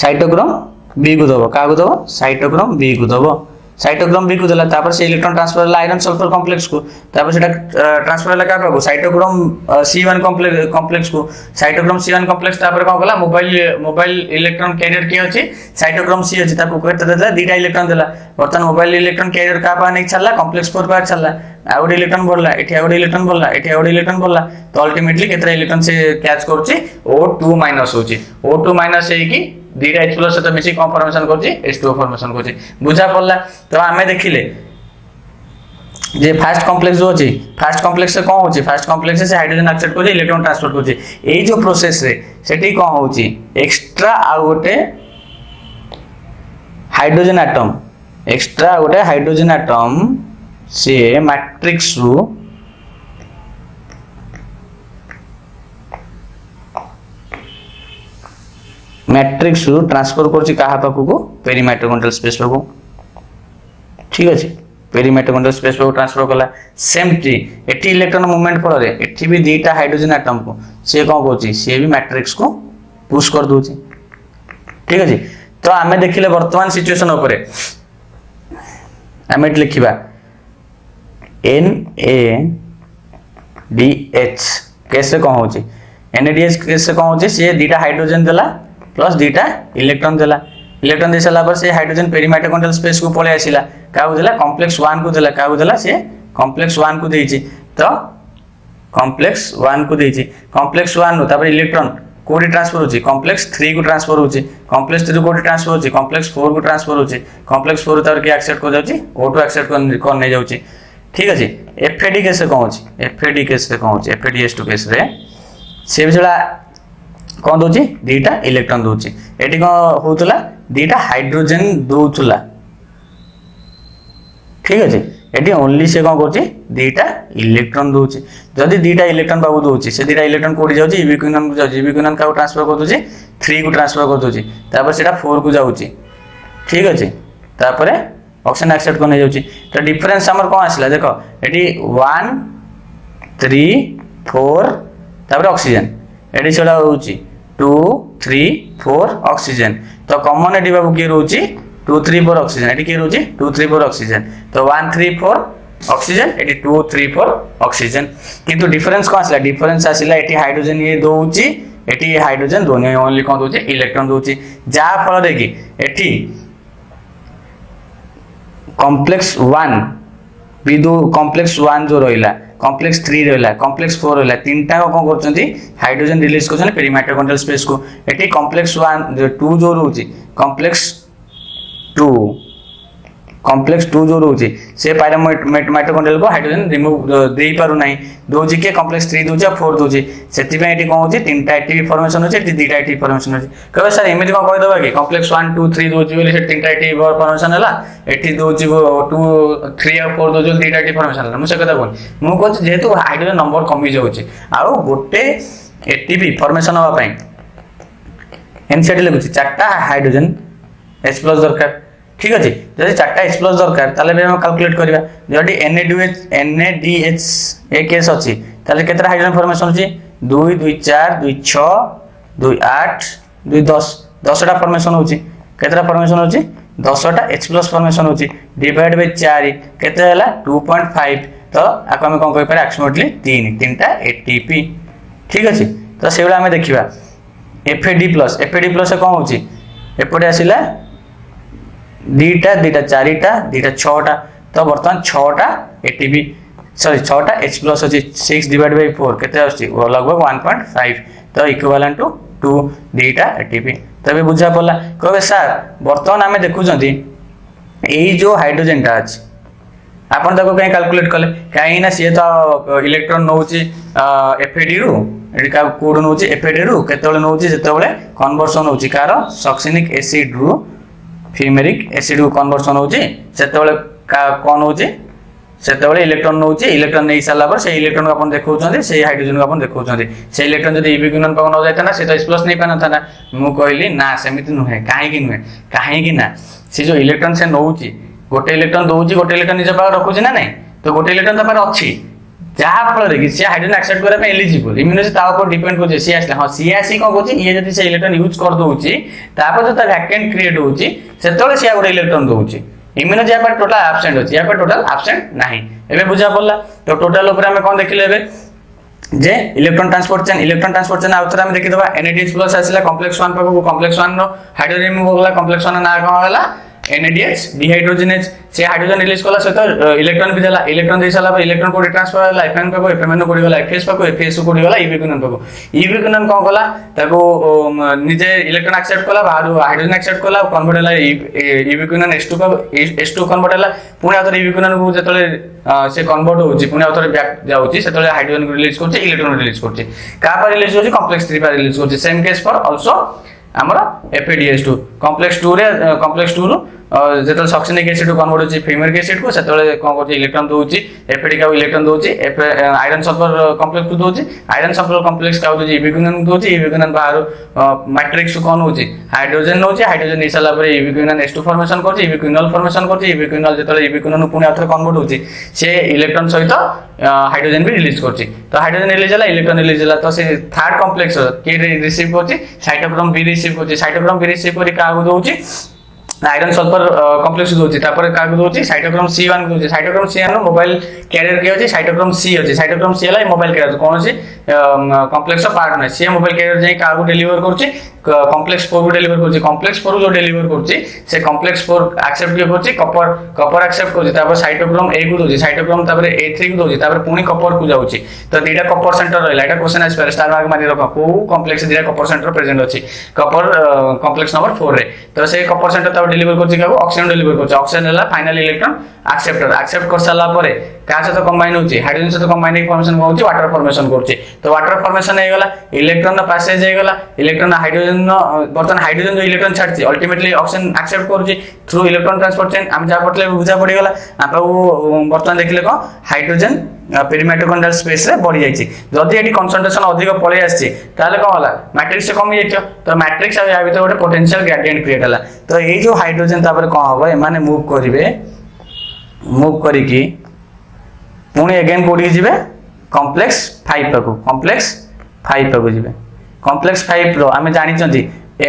साइटोक्रोम बी को दबो का को दबो साइटोक्रोम बी को दबो साइटोक्रोम बी को देला तापर से इलेक्ट्रॉन ट्रांसफर ला आयरन सल्फर कॉम्प्लेक्स को तापर सेटा ट्रांसफर ला का को साइटोक्रोम C1 कॉम्प्लेक्स को साइटोक्रोम C1 कॉम्प्लेक्स तापर कोन कला मोबाइल इलेक्ट्रॉन कैरियर के अछि साइटोक्रोम C अछि ताको करते देला दुईटा इलेक्ट्रॉन देला बर्तन मोबाइल इलेक्ट्रॉन कैरियर का पा नै छला कॉम्प्लेक्स 4 पार छला आउट इलेक्ट्रॉन बोलला एठी आउट इलेक्ट्रॉन बोलला एठी आउट इलेक्ट्रॉन बोलला तो अल्टीमेटली केतरा इलेक्ट्रॉन से कैच करछि O2- होछि O2- है कि दुईटा H+ सहित मिसी कोन फॉर्मेशन करछि H2O फॉर्मेशन करछि बुझा पड़ला तो हमें देखिले जे फर्स्ट कॉम्प्लेक्स जो अछि फर्स्ट कॉम्प्लेक्स से कोन होछि फर्स्ट कॉम्प्लेक्स से हाइड्रोजन एक्सेप्ट करछि इलेक्ट्रॉन ट्रांसफर करछि एई जो प्रोसेस रे सेठी कोन होछि एक्स्ट्रा आ गोटे हाइड्रोजन एटम एक्स्ट्रा गोटे हाइड्रोजन एटम से मैट्रिक्स रु मैट्रिक्स रु ट्रांसफर करछि काहा पाखु को पेरीमाइटोकॉन्ड्रियल स्पेस पाखु ठीक अछि पेरीमाइटोकॉन्ड्रियल स्पेस पाखु ट्रांसफर कला same T eighty electron movement फल रे एठी भी दुईटा हाइड्रोजन एटम को से कोन करछि से भी मैट्रिक्स को पुश कर दोछि ठीक अछि तो हमें देखिले वर्तमान सिचुएशन ऊपर हमें लिखिबा NaDH कैसे कोन होछि NaDH कैसे कोन होछि से दुईटा हाइड्रोजन देला प्लस दुईटा इलेक्ट्रॉन देला इलेक्ट्रॉन दे साला पर से हाइड्रोजन पेरीमाइटोकॉन्ड्रियल स्पेस को पळे आसिला का को देला कॉम्प्लेक्स 1 को देला का को देला से कॉम्प्लेक्स 1 को देछि तो कॉम्प्लेक्स 1 को देछि कॉम्प्लेक्स 1 नो तापर इलेक्ट्रॉन कोडी ट्रांसफर होछि कॉम्प्लेक्स 3 को ट्रांसफर होछि कॉम्प्लेक्स 3 कोडी ट्रांसफर होछि कॉम्प्लेक्स 4 को ट्रांसफर होछि कॉम्प्लेक्स 4 तापर के एक्सेप्ट कर जाउछि O2 एक्सेप्ट कर नै जाउछि ठीक अछि एफएडी केसे कोन होछि एफएडी केसे कोन होछि एफएडीएस2 केस रे से बिचला कोन दोछि दुईटा इलेक्ट्रॉन दोछि एटी कोन होतला दुईटा हाइड्रोजन दोउतला ठीक अछि एटी ओनली से कोन करछि दुईटा इलेक्ट्रॉन दोछि जदी दुईटा इलेक्ट्रॉन बाबू दोछि से दुईटा इलेक्ट्रॉन कोडी जाउछि ईबी क्यूनन को जाउछि ईबी क्यूनन का ट्रांसफर कर दोछि 3 को ट्रांसफर कर दोछि तापर सेटा 4 को जाउछि ठीक अछि तापर ऑक्सीजन एक्सेप्ट करने जाउछि तो डिफरेंस हमर कोन आसिला देखो एटी 1 3 4 तापर ऑक्सीजन एटी सेटा होउची 2 3 4 ऑक्सीजन तो कॉमन एटी बाबू के रहउची 2 3 4 ऑक्सीजन एटी के रहउची 2 3 4 ऑक्सीजन तो 1 3 4 ऑक्सीजन एटी 2 3 4 ऑक्सीजन किंतु डिफरेंस कौन आसला डिफरेंस आसला एटी हाइड्रोजन ये दोउची एटी हाइड्रोजन दोनी ओनली कौन दोउची इलेक्ट्रॉन दोउची जा फल रे कि एटी कॉम्प्लेक्स 1 विदु कॉम्प्लेक्स 1 जो रहिला कॉम्प्लेक्स 3 रहिला कॉम्प्लेक्स 4 रहिला तीनटा को करछंती हाइड्रोजन रिलीज करछन पेरी माइटोकॉन्ड्रियल स्पेस को एटी कॉम्प्लेक्स 1 जो 2 जो रहउची कॉम्प्लेक्स 2 जो रहउची से पाइरा माइटोकॉन्ड्रियल को हाइड्रोजन रिमूव देई पारु नाही दोजी के कॉम्प्लेक्स 3 दोजी 4 दोजी सेति पे एटी कोन होची तीनटा एटीपी फॉर्मेशन होची एटी दुईटा एटीपी फॉर्मेशन होची कहबे सर एमिति कोन कहि दबा कि कॉम्प्लेक्स 1 2 3 दोजी बोली से तीनटा एटीपी फॉर्मेशन हला एटी दोजी 2 3 और 4 दोजी दुईटा एटीपी फॉर्मेशन हला मु से कथा बोल मु कहछ जेहेतु हाइड्रोजन नंबर कमी जाउची आ गोटे एटीपी फॉर्मेशन होबा पई एनसीडी लगुची चारटा हाइड्रोजन H+ दरकार ठीक अछि जदि चारटा H+ दरकार ताले हम कैलकुलेट करबा जदि NADH ए केस अछि ताले केतरा हाइड्रोजन फॉर्मेशन अछि 2 2 4 2 6 2 8 2 10 10टा फॉर्मेशन होछि केतरा फॉर्मेशन होछि 10टा H+ फॉर्मेशन होछि डिवाइड बाय 4 केते हला 2.5 तो आको हम कोन कहि पारे अप्रोक्सीमेटली 3टा ATP ठीक अछि तो सेबला हम देखिबा FAD+ से कोन होछि एपटे आसिला दीटा चारिटा दीटा छटा तो बर्तमान 6टा एटीपी सॉरी 6टा H+ अछि 6 डिवाइड बाय 4 केते आछि लगभग 1.5 तो इक्विवेलेंट टू 2 दीटा एटीपी तबे बुझा पड़ला कहबे सर बर्तमान हमें देखु जंती एई जो हाइड्रोजन टा अछि आपण ताको कहीं कैलकुलेट कले काई ना से तो इलेक्ट्रॉन नउची FAD रु एडी का कोड नउची FAD रु केतेबेले नउची जेतेबेले कन्वर्सन होची कार सक्सिनिक एसिड रु फ्यूमेरिक एसिड को कन्वर्सन होची सेतेबेले कोन होची सेतेबेले इलेक्ट्रॉन नउची इलेक्ट्रॉन नै साला पर से इलेक्ट्रॉन को अपन देखौछन्ती से हाइड्रोजन को अपन देखौछन्ती से इलेक्ट्रॉन जदि इबी गुणन पावन न जायता ना से तो H+ नै पाना था मु कहली ना सेमिति नुहे काहे कि ना से जो इलेक्ट्रॉन से नउची गोटे इलेक्ट्रॉन दोउची गोटे इलेक्ट्रॉन निज पावर रखुची ना नै तो गोटे इलेक्ट्रॉन त पार अछि जहा फल रे कि से हाइड्रोजन एक्सेप्ट करे पे एलिजिबल इम्यूनिटी ता ऊपर डिपेंड को से आसला हां सी आसी को कोची ये जदी से इलेक्ट्रॉन यूज कर दोउची तापर जो ता वैकेंट क्रिएट होउची सेतोले से गोटे इलेक्ट्रॉन दोउची इम्यूनिटी या पर टोटल एब्सेंट होची या पर टोटल एब्सेंट नाही एबे बुझा पड़ला तो टोटल ऊपर हम कोन देखिले एबे जे इलेक्ट्रॉन ट्रांसपोर्ट चेन आउथरा हम देखि दबा NADH+ आसिला कॉम्प्लेक्स 1 पाको कॉम्प्लेक्स 1 नो हाइड्रोजन रिमूव होगला कॉम्प्लेक्स 1 ना कोन होला NADH डिहाइड्रोजनेज से हाइड्रोजन रिलीज कला से तो इलेक्ट्रॉन भी देला इलेक्ट्रॉन दे साला इलेक्ट्रॉन को ट्रांसफर होला FN पाको FN को गला FS पाको FS को गला EB गुणन पाको EB गुणन कोन कला ताको निजे इलेक्ट्रॉन एक्सेप्ट कला बाहर हाइड्रोजन एक्सेप्ट कला कन्वर्ट होला EB गुणन H2 पाको H2 कन्वर्ट होला पुनी आतर EB गुणन को जेतले से कन्वर्ट होची पुनी आतर बैक जाउची सेतले हाइड्रोजन को रिलीज करची इलेक्ट्रॉन रिलीज करची का पर रिलीज होची कॉम्प्लेक्स 3 पर रिलीज करची सेम केस फॉर आल्सो हमरा FADH2 कॉम्प्लेक्स 2 रो जेतल सक्सिनिक एसिड को कन्वर्ट होची फ्यूमेरिक एसिड को सेतले कोन करची इलेक्ट्रॉन दोउची FAD का इलेक्ट्रॉन दोउची आयरन सल्फर कॉम्प्लेक्स को दोउची आयरन सल्फर कॉम्प्लेक्स का दोउची EB गुणन दोउची EB गुणन बाहर मैट्रिक्स कोन होची हाइड्रोजन नोची हाइड्रोजन निसाला पर EB गुणन H2 फॉर्मेशन करची EB गुणन फॉर्मेशन करची EB गुणन जेतले EB गुणन पुनी आथर कन्वर्ट होची से इलेक्ट्रॉन सहित हाइड्रोजन भी रिलीज करची तो हाइड्रोजन रिलीज होला इलेक्ट्रॉन रिलीज होला तो से थर्ड कॉम्प्लेक्स के रिसीव करची साइटोक्रोम B रिसीव करची साइटोक्रोम B रिसीव करी का दोउची आयरन सल्फर कॉम्प्लेक्स दोउची तापर का दोउची साइटोक्रोम C1 दोउची साइटोक्रोम C1 नो मोबाइल कैरियर के होची साइटोक्रोम C होची साइटोक्रोम C हला मोबाइल कैरियर कोन सी कॉम्प्लेक्स पार्ट नै से मोबाइल कैरियर जाई का डिलीवर करची कॉम्प्लेक्स 4 को डिलीवर करची कॉम्प्लेक्स 4 जो डिलीवर करची से कॉम्प्लेक्स 4 एक्सेप्ट के करची कॉपर एक्सेप्ट करची तापर साइटोक्रोम A को दोची साइटोक्रोम तापर A3 को दोची तापर पुनी कॉपर को जाउची तो दीटा कॉपर सेंटर रहला एटा क्वेश्चन आस पर स्टार मार्क मारि रखो को कॉम्प्लेक्स दीटा कॉपर सेंटर प्रेजेंट अछि कॉपर कॉम्प्लेक्स नंबर 4 रे तो से कॉपर सेंटर तापर डिलीवर करची का ऑक्सीजन डिलीवर करची ऑक्सीजन हला फाइनल इलेक्ट्रॉन एक्सेप्ट कर साला परे का से तो कंबाइन होची हाइड्रोजन से तो कंबाइन फॉर्मेशन होची वाटर फॉर्मेशन करची तो वाटर फॉर्मेशन हे गला इलेक्ट्रॉन ना पासेज हे गला इलेक्ट्रॉन हाइड्रोजन बर्तन हाइड्रोजन जो इलेक्ट्रॉन छाडची अल्टीमेटली ऑक्सीजन एक्सेप्ट करची थ्रू इलेक्ट्रॉन ट्रांसपोर्ट चेन हम जा पटले बुझा पड़ी गला आपा बर्तन देखले को हाइड्रोजन पेरीमाइटोकॉन्ड्रियल स्पेस रे बढ़ी जाईची जदी एटी कंसंट्रेशन अधिक पळे आछी ताले कोन होला मैट्रिक्स से कमी जाईतो तो मैट्रिक्स आ या भीतर गोटे पोटेंशियल ग्रेडिएंट क्रिएट होला तो ए जो हाइड्रोजन तापर कोन होबो ए माने मूव करिवे मूव करी की पुणी अगेन कोडी जिवे कॉम्प्लेक्स 5 पाको कॉम्प्लेक्स 5 पाको जिवे कॉम्प्लेक्स 5 रो आमे जानि छथि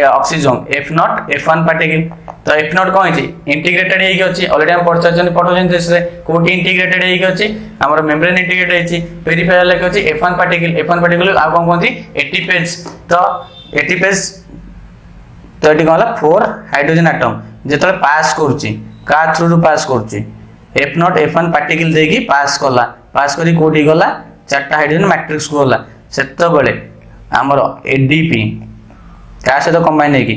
oxygen F not F1 particle तो F नॉट कोन अछि इंटीग्रेटेड हेइ अछि ऑलरेडी हम पढ़छन पढ़ोजन देसरे कोटी इंटीग्रेटेड हेइ अछि हमर मेम्ब्रेन इंटीग्रेटेड अछि पेरिफेरल लेख अछि F1 पार्टिकल आ कोन कोंती एटीपेज तो एटीपेज तो एटी कहला 4 हाइड्रोजन एटम जेतले पास करछि का थ्रू रु पास करछि F नॉट F1 पार्टिकल देकी पास करी कोटी गला चारटा हाइड्रोजन मैट्रिक्स को गला सेत बेले हमर एडीपी का से तो कंबाइन है कि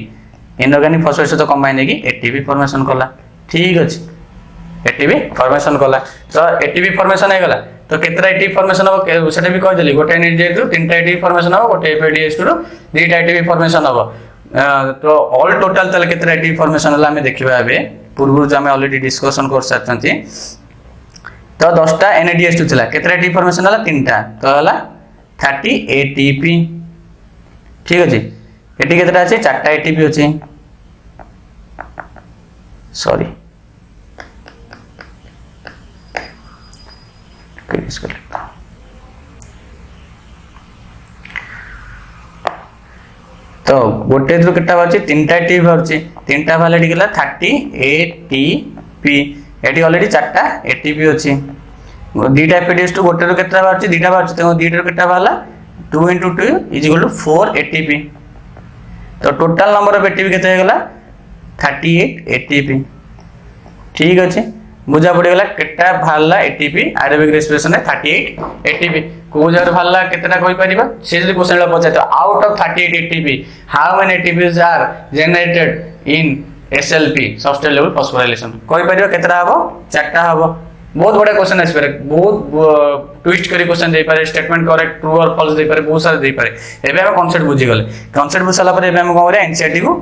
इनऑर्गेनिक फॉस्फेट से तो कंबाइन है कि एटीपी फॉर्मेशन कला ठीक अछि एटीपी फॉर्मेशन कला तो एटीपी फॉर्मेशन है गला तो केतरा एटीपी फॉर्मेशन हो सेटा भी कह देली गोटे एनर्जी रु तीनटा एटीपी फॉर्मेशन हो गोटे एफएडीएस रु दुईटा एटीपी फॉर्मेशन हो तो ऑल टोटल तले केतरा एटीपी फॉर्मेशन होला हमें देखिबा एबे पूर्व जो हमें ऑलरेडी डिस्कशन कर सारछंती तो 10टा एनएडीएस थिला केतरा एटीपी फॉर्मेशन होला तीनटा तो होला 30 एटीपी ठीक अछि एटी केतरा अछि चारटा एटीपी अछि सॉरी क्लियर कर लेता तो गोटे थ्रू केटा बाची तीनटा एटीपी बाची तीनटा वाला एटी गेला 30 एटीपी एटी ऑलरेडी चारटा एटीपी अछि दीटा एफएडीएस टू गोटे रो केतरा बाची दीटा बाची तो दीटा रो केटा वाला 2 into 2 is equal to 4 ATP तो टोटल नंबर ऑफ एटीपी केते हेगला 38 एटीपी ठीक अछि बुझा पड़ी गला केटा भाला एटीपी एरोबिक रेस्पिरेशन है 38 एटीपी को जर भाला केतना कहि परिबा से जदी क्वेश्चन ला पछाय तो out of 38 ATP how many ATPs are generated in SLP substrate level phosphorylation कहि परिबा केतरा हबो चारटा हबो बहुत बड़ा क्वेश्चन आसी पारे बहुत ट्विस्ट करी क्वेश्चन दे पारे स्टेटमेंट करेक्ट ट्रू और फॉल्स दे पारे बहुत सारे दे पारे एबे हम कांसेप्ट बुझी गले कांसेप्ट बुझला पर एबे हम कोरे एनसीईआरटी को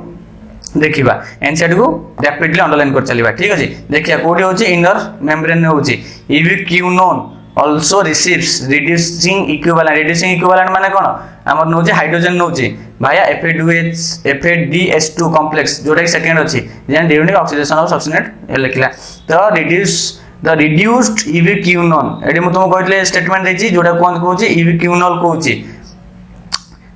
देखिबा एनसीईआरटी को रैपिडली अंडरलाइन कर चलीबा ठीक अछि देखिया कोडी होची इनर मेम्ब्रेन होची ईवीक्यूनोन also receives reducing equivalent माने कोन हमर नोचे हाइड्रोजन नोचे भाया FADH2 कॉम्प्लेक्स जोटा सेकंड अछि जेन ड्यूरिंग ऑक्सीडेशन ऑफ सब्सटेंस लिखला तो the reduced EVquinone एडी म तुम कहले स्टेटमेंट देछि जोटा कोन कहूची EVquinol कहूची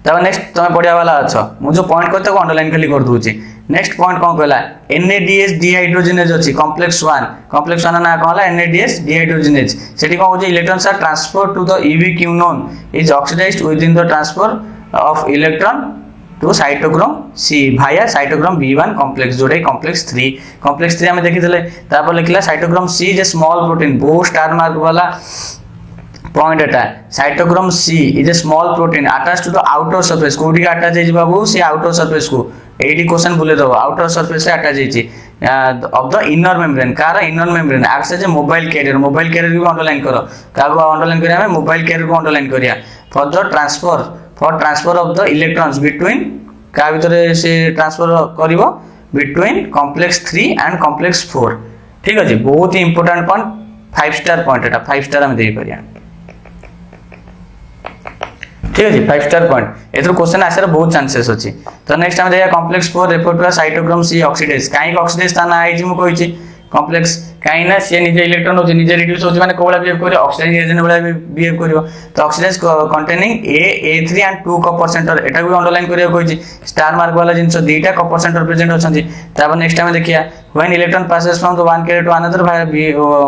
तब नेक्स्ट तुम पढिया वाला अछ मु जो पॉइंट करते को अंडरलाइन खाली कर दूची नेक्स्ट पॉइंट कोन कहला NADH डिहाइड्रोजनेज अछि कॉम्प्लेक्स 1 ना कहला NADH डिहाइड्रोजनेज सेठी कोन होची electrons are transfer to the EVquinone is oxidised within the transfer of electron to cytochrome C भाया साइटोक्रोम B1 कॉम्प्लेक्स जोड़े कॉम्प्लेक्स 3 हमें देखि देले तापर लिखला cytochrome C is a small protein बो स्टार मार्क वाला पॉइंट एटा cytochrome C is a small protein attached to the outer surface कोडी का अटैच है बाबू से आउटर सरफेस को एडी क्वेश्चन बोले दो आउटर सरफेस से अटैच है ऑफ द इनर मेम्ब्रेन कार inner membrane acts as a mobile carrier को अंडरलाइन करो का को अंडरलाइन करिया हमें मोबाइल कैरियर को अंडरलाइन करिया for transfer of the electrons between का भीतर से ट्रांसफर करिवो बिटवीन कॉम्प्लेक्स 3 एंड कॉम्प्लेक्स 4 ठीक अछि बहुत ही इंपोर्टेंट पॉइंट 5 स्टार पॉइंट एटा 5 स्टार हम देई परिया ठीक अछि 5 स्टार पॉइंट एथरो क्वेश्चन आसर बहुत चांसेस अछि तो नेक्स्ट हम देखा complex 4 refer to cytochrome C oxidase काई ऑक्सीडेज ता ना आइजी मु कहिछि कॉम्प्लेक्स काई ना से निजे इलेक्ट्रॉन होछि निजे रिड्यूस होछि माने कोला बिहेव करियो ऑक्सीडाइज एजेंट वाला बिहेव करियो तो oxidise containing A3 and 2 copper centre एटा भी अंडरलाइन करियो कहिछि स्टार मार्क वाला जिंस दुईटा कॉपर सेंटर प्रेजेंट होछंती तापर नेक्स्ट टाइम देखिया when electron passes from the one carrier to another via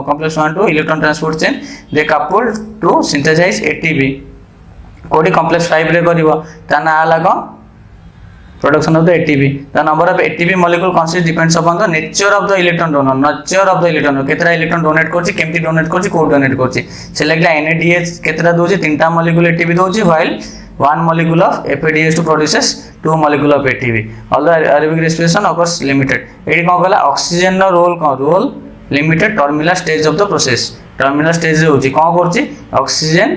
complex 1 to electron transport chain they couple to synthesize ATP कोडी complex 5 रे करिवो ता ना आला को production of the ATP the number of ATP molecule consists depends upon the nature of the electron donor केतरा electron donate करछि केमति donate करछि को डोनेट करछि से लागला NADH केतरा दोछि तीनटा molecule ATP दोछि while one molecule of FADH2 produces two molecule of ATP although aerobic respiration occurs limited एडी कोन कहला ऑक्सीजन नो role limited terminal stage of the process terminal stage रे होछि कोन करछि oxygen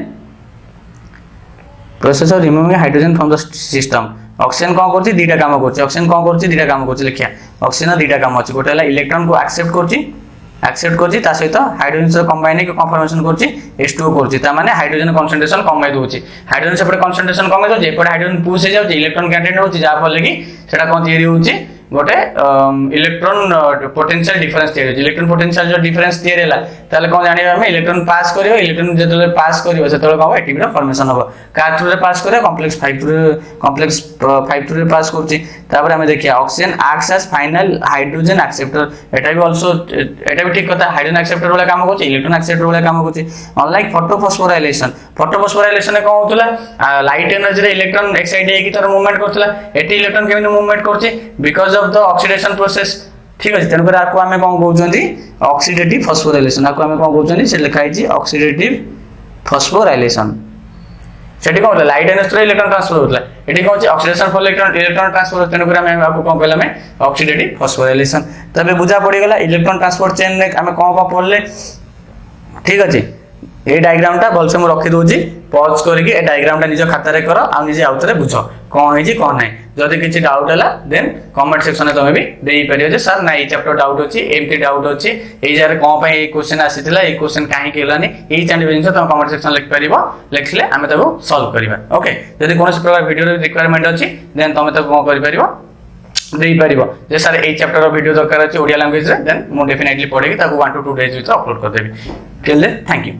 process of removing hydrogen from the system oxygen कोन करछि दीटा काम करछि ऑक्सीजन कोन करछि दीटा काम करछि लिखिया ऑक्सीजन दीटा काम अछि गोटे हला इलेक्ट्रॉन को एक्सेप्ट करछि ता सहित हाइड्रोजन से कंबाइन के कन्फर्मेशन करछि H2O करछि ता माने हाइड्रोजन कंसंट्रेशन कमाइ दोछि हाइड्रोजन से परे कंसंट्रेशन कमाइ दो जे परे हाइड्रोजन पुश हे जाउछि इलेक्ट्रॉन कैंडिडेट होछि जा फल कि सेटा कोन थियरी होछि गोटे electron potential difference theory electron potential जो डिफरेंस थियरी है ताले कोन जानि हम इलेक्ट्रॉन पास करियो इलेक्ट्रॉन जेतले पास करियो सेतले कोन एटीपी रो फॉर्मेशन हो का थ्रू रे पास करियो कॉम्प्लेक्स 5 थ्रू रे पास करछि तापर हम देखिया oxygen acts as final hydrogen acceptor एटा भी आल्सो एटा भी ठीक कथा हाइड्रोजन एक्सेप्टर वाला काम करछि इलेक्ट्रॉन एक्सेप्टर वाला काम करछि अनलाइक फोटोफॉस्फोराइलेशन ने कोन होतला लाइट एनर्जी रे इलेक्ट्रॉन एक्साइट हेकि तर मूवमेंट करथला एटी इलेक्ट्रॉन केमिन मूवमेंट करछि because of the oxidation process ठीक अछि तेन पर आको हमें कोन कहउछंती ऑक्सीडेटिव फॉस्फोराइलेशन आको हमें कोन कहउछंती से लिखा हिची ऑक्सीडेटिव फॉस्फोराइलेशन सेठी कोन होतला लाइट एनर्जी रे इलेक्ट्रॉन ट्रांसफर होतला eighty cone oxidation for electron transfer तेन पर हमें आको कोन कहला में ऑक्सीडेटिव फॉस्फोराइलेशन तबे बुझा पड़ी गेला इलेक्ट्रॉन ट्रांसपोर्ट चेन रे हमें कोन पढ़ले ठीक अछि ए डायग्राम टा भलसे मु रखि दोजी पॉज करके ए डायग्राम टा निज खाता रे करो आ निजे आउतरे बुझो कोन हेजी कोन नै जदि किछि डाउट हला देन कमेंट सेक्शन में तमे भी देई परियो जे सर ना ई चैप्टर डाउट होची एमटी डाउट होची एई जारे कोन पय ए क्वेश्चन आसीतिला ए क्वेश्चन काहे केलानी एई चांडी बिजिंस तमे कमेंट सेक्शन लिख परिबो लिखले हमें तबो सॉल्व करबा ओके जदि कोनोस प्रकार वीडियो रे रिक्वायरमेंट अछि देन तमे तब कोन करि परिबो देई परिबो जे सर एई चैप्टर रो वीडियो दरकार अछि ओडिया लैंग्वेज रे देन मु डेफिनेटली पढेगी ताको 1 to 2 डेज विथ अपलोड कर देबी टिल देन थैंक यू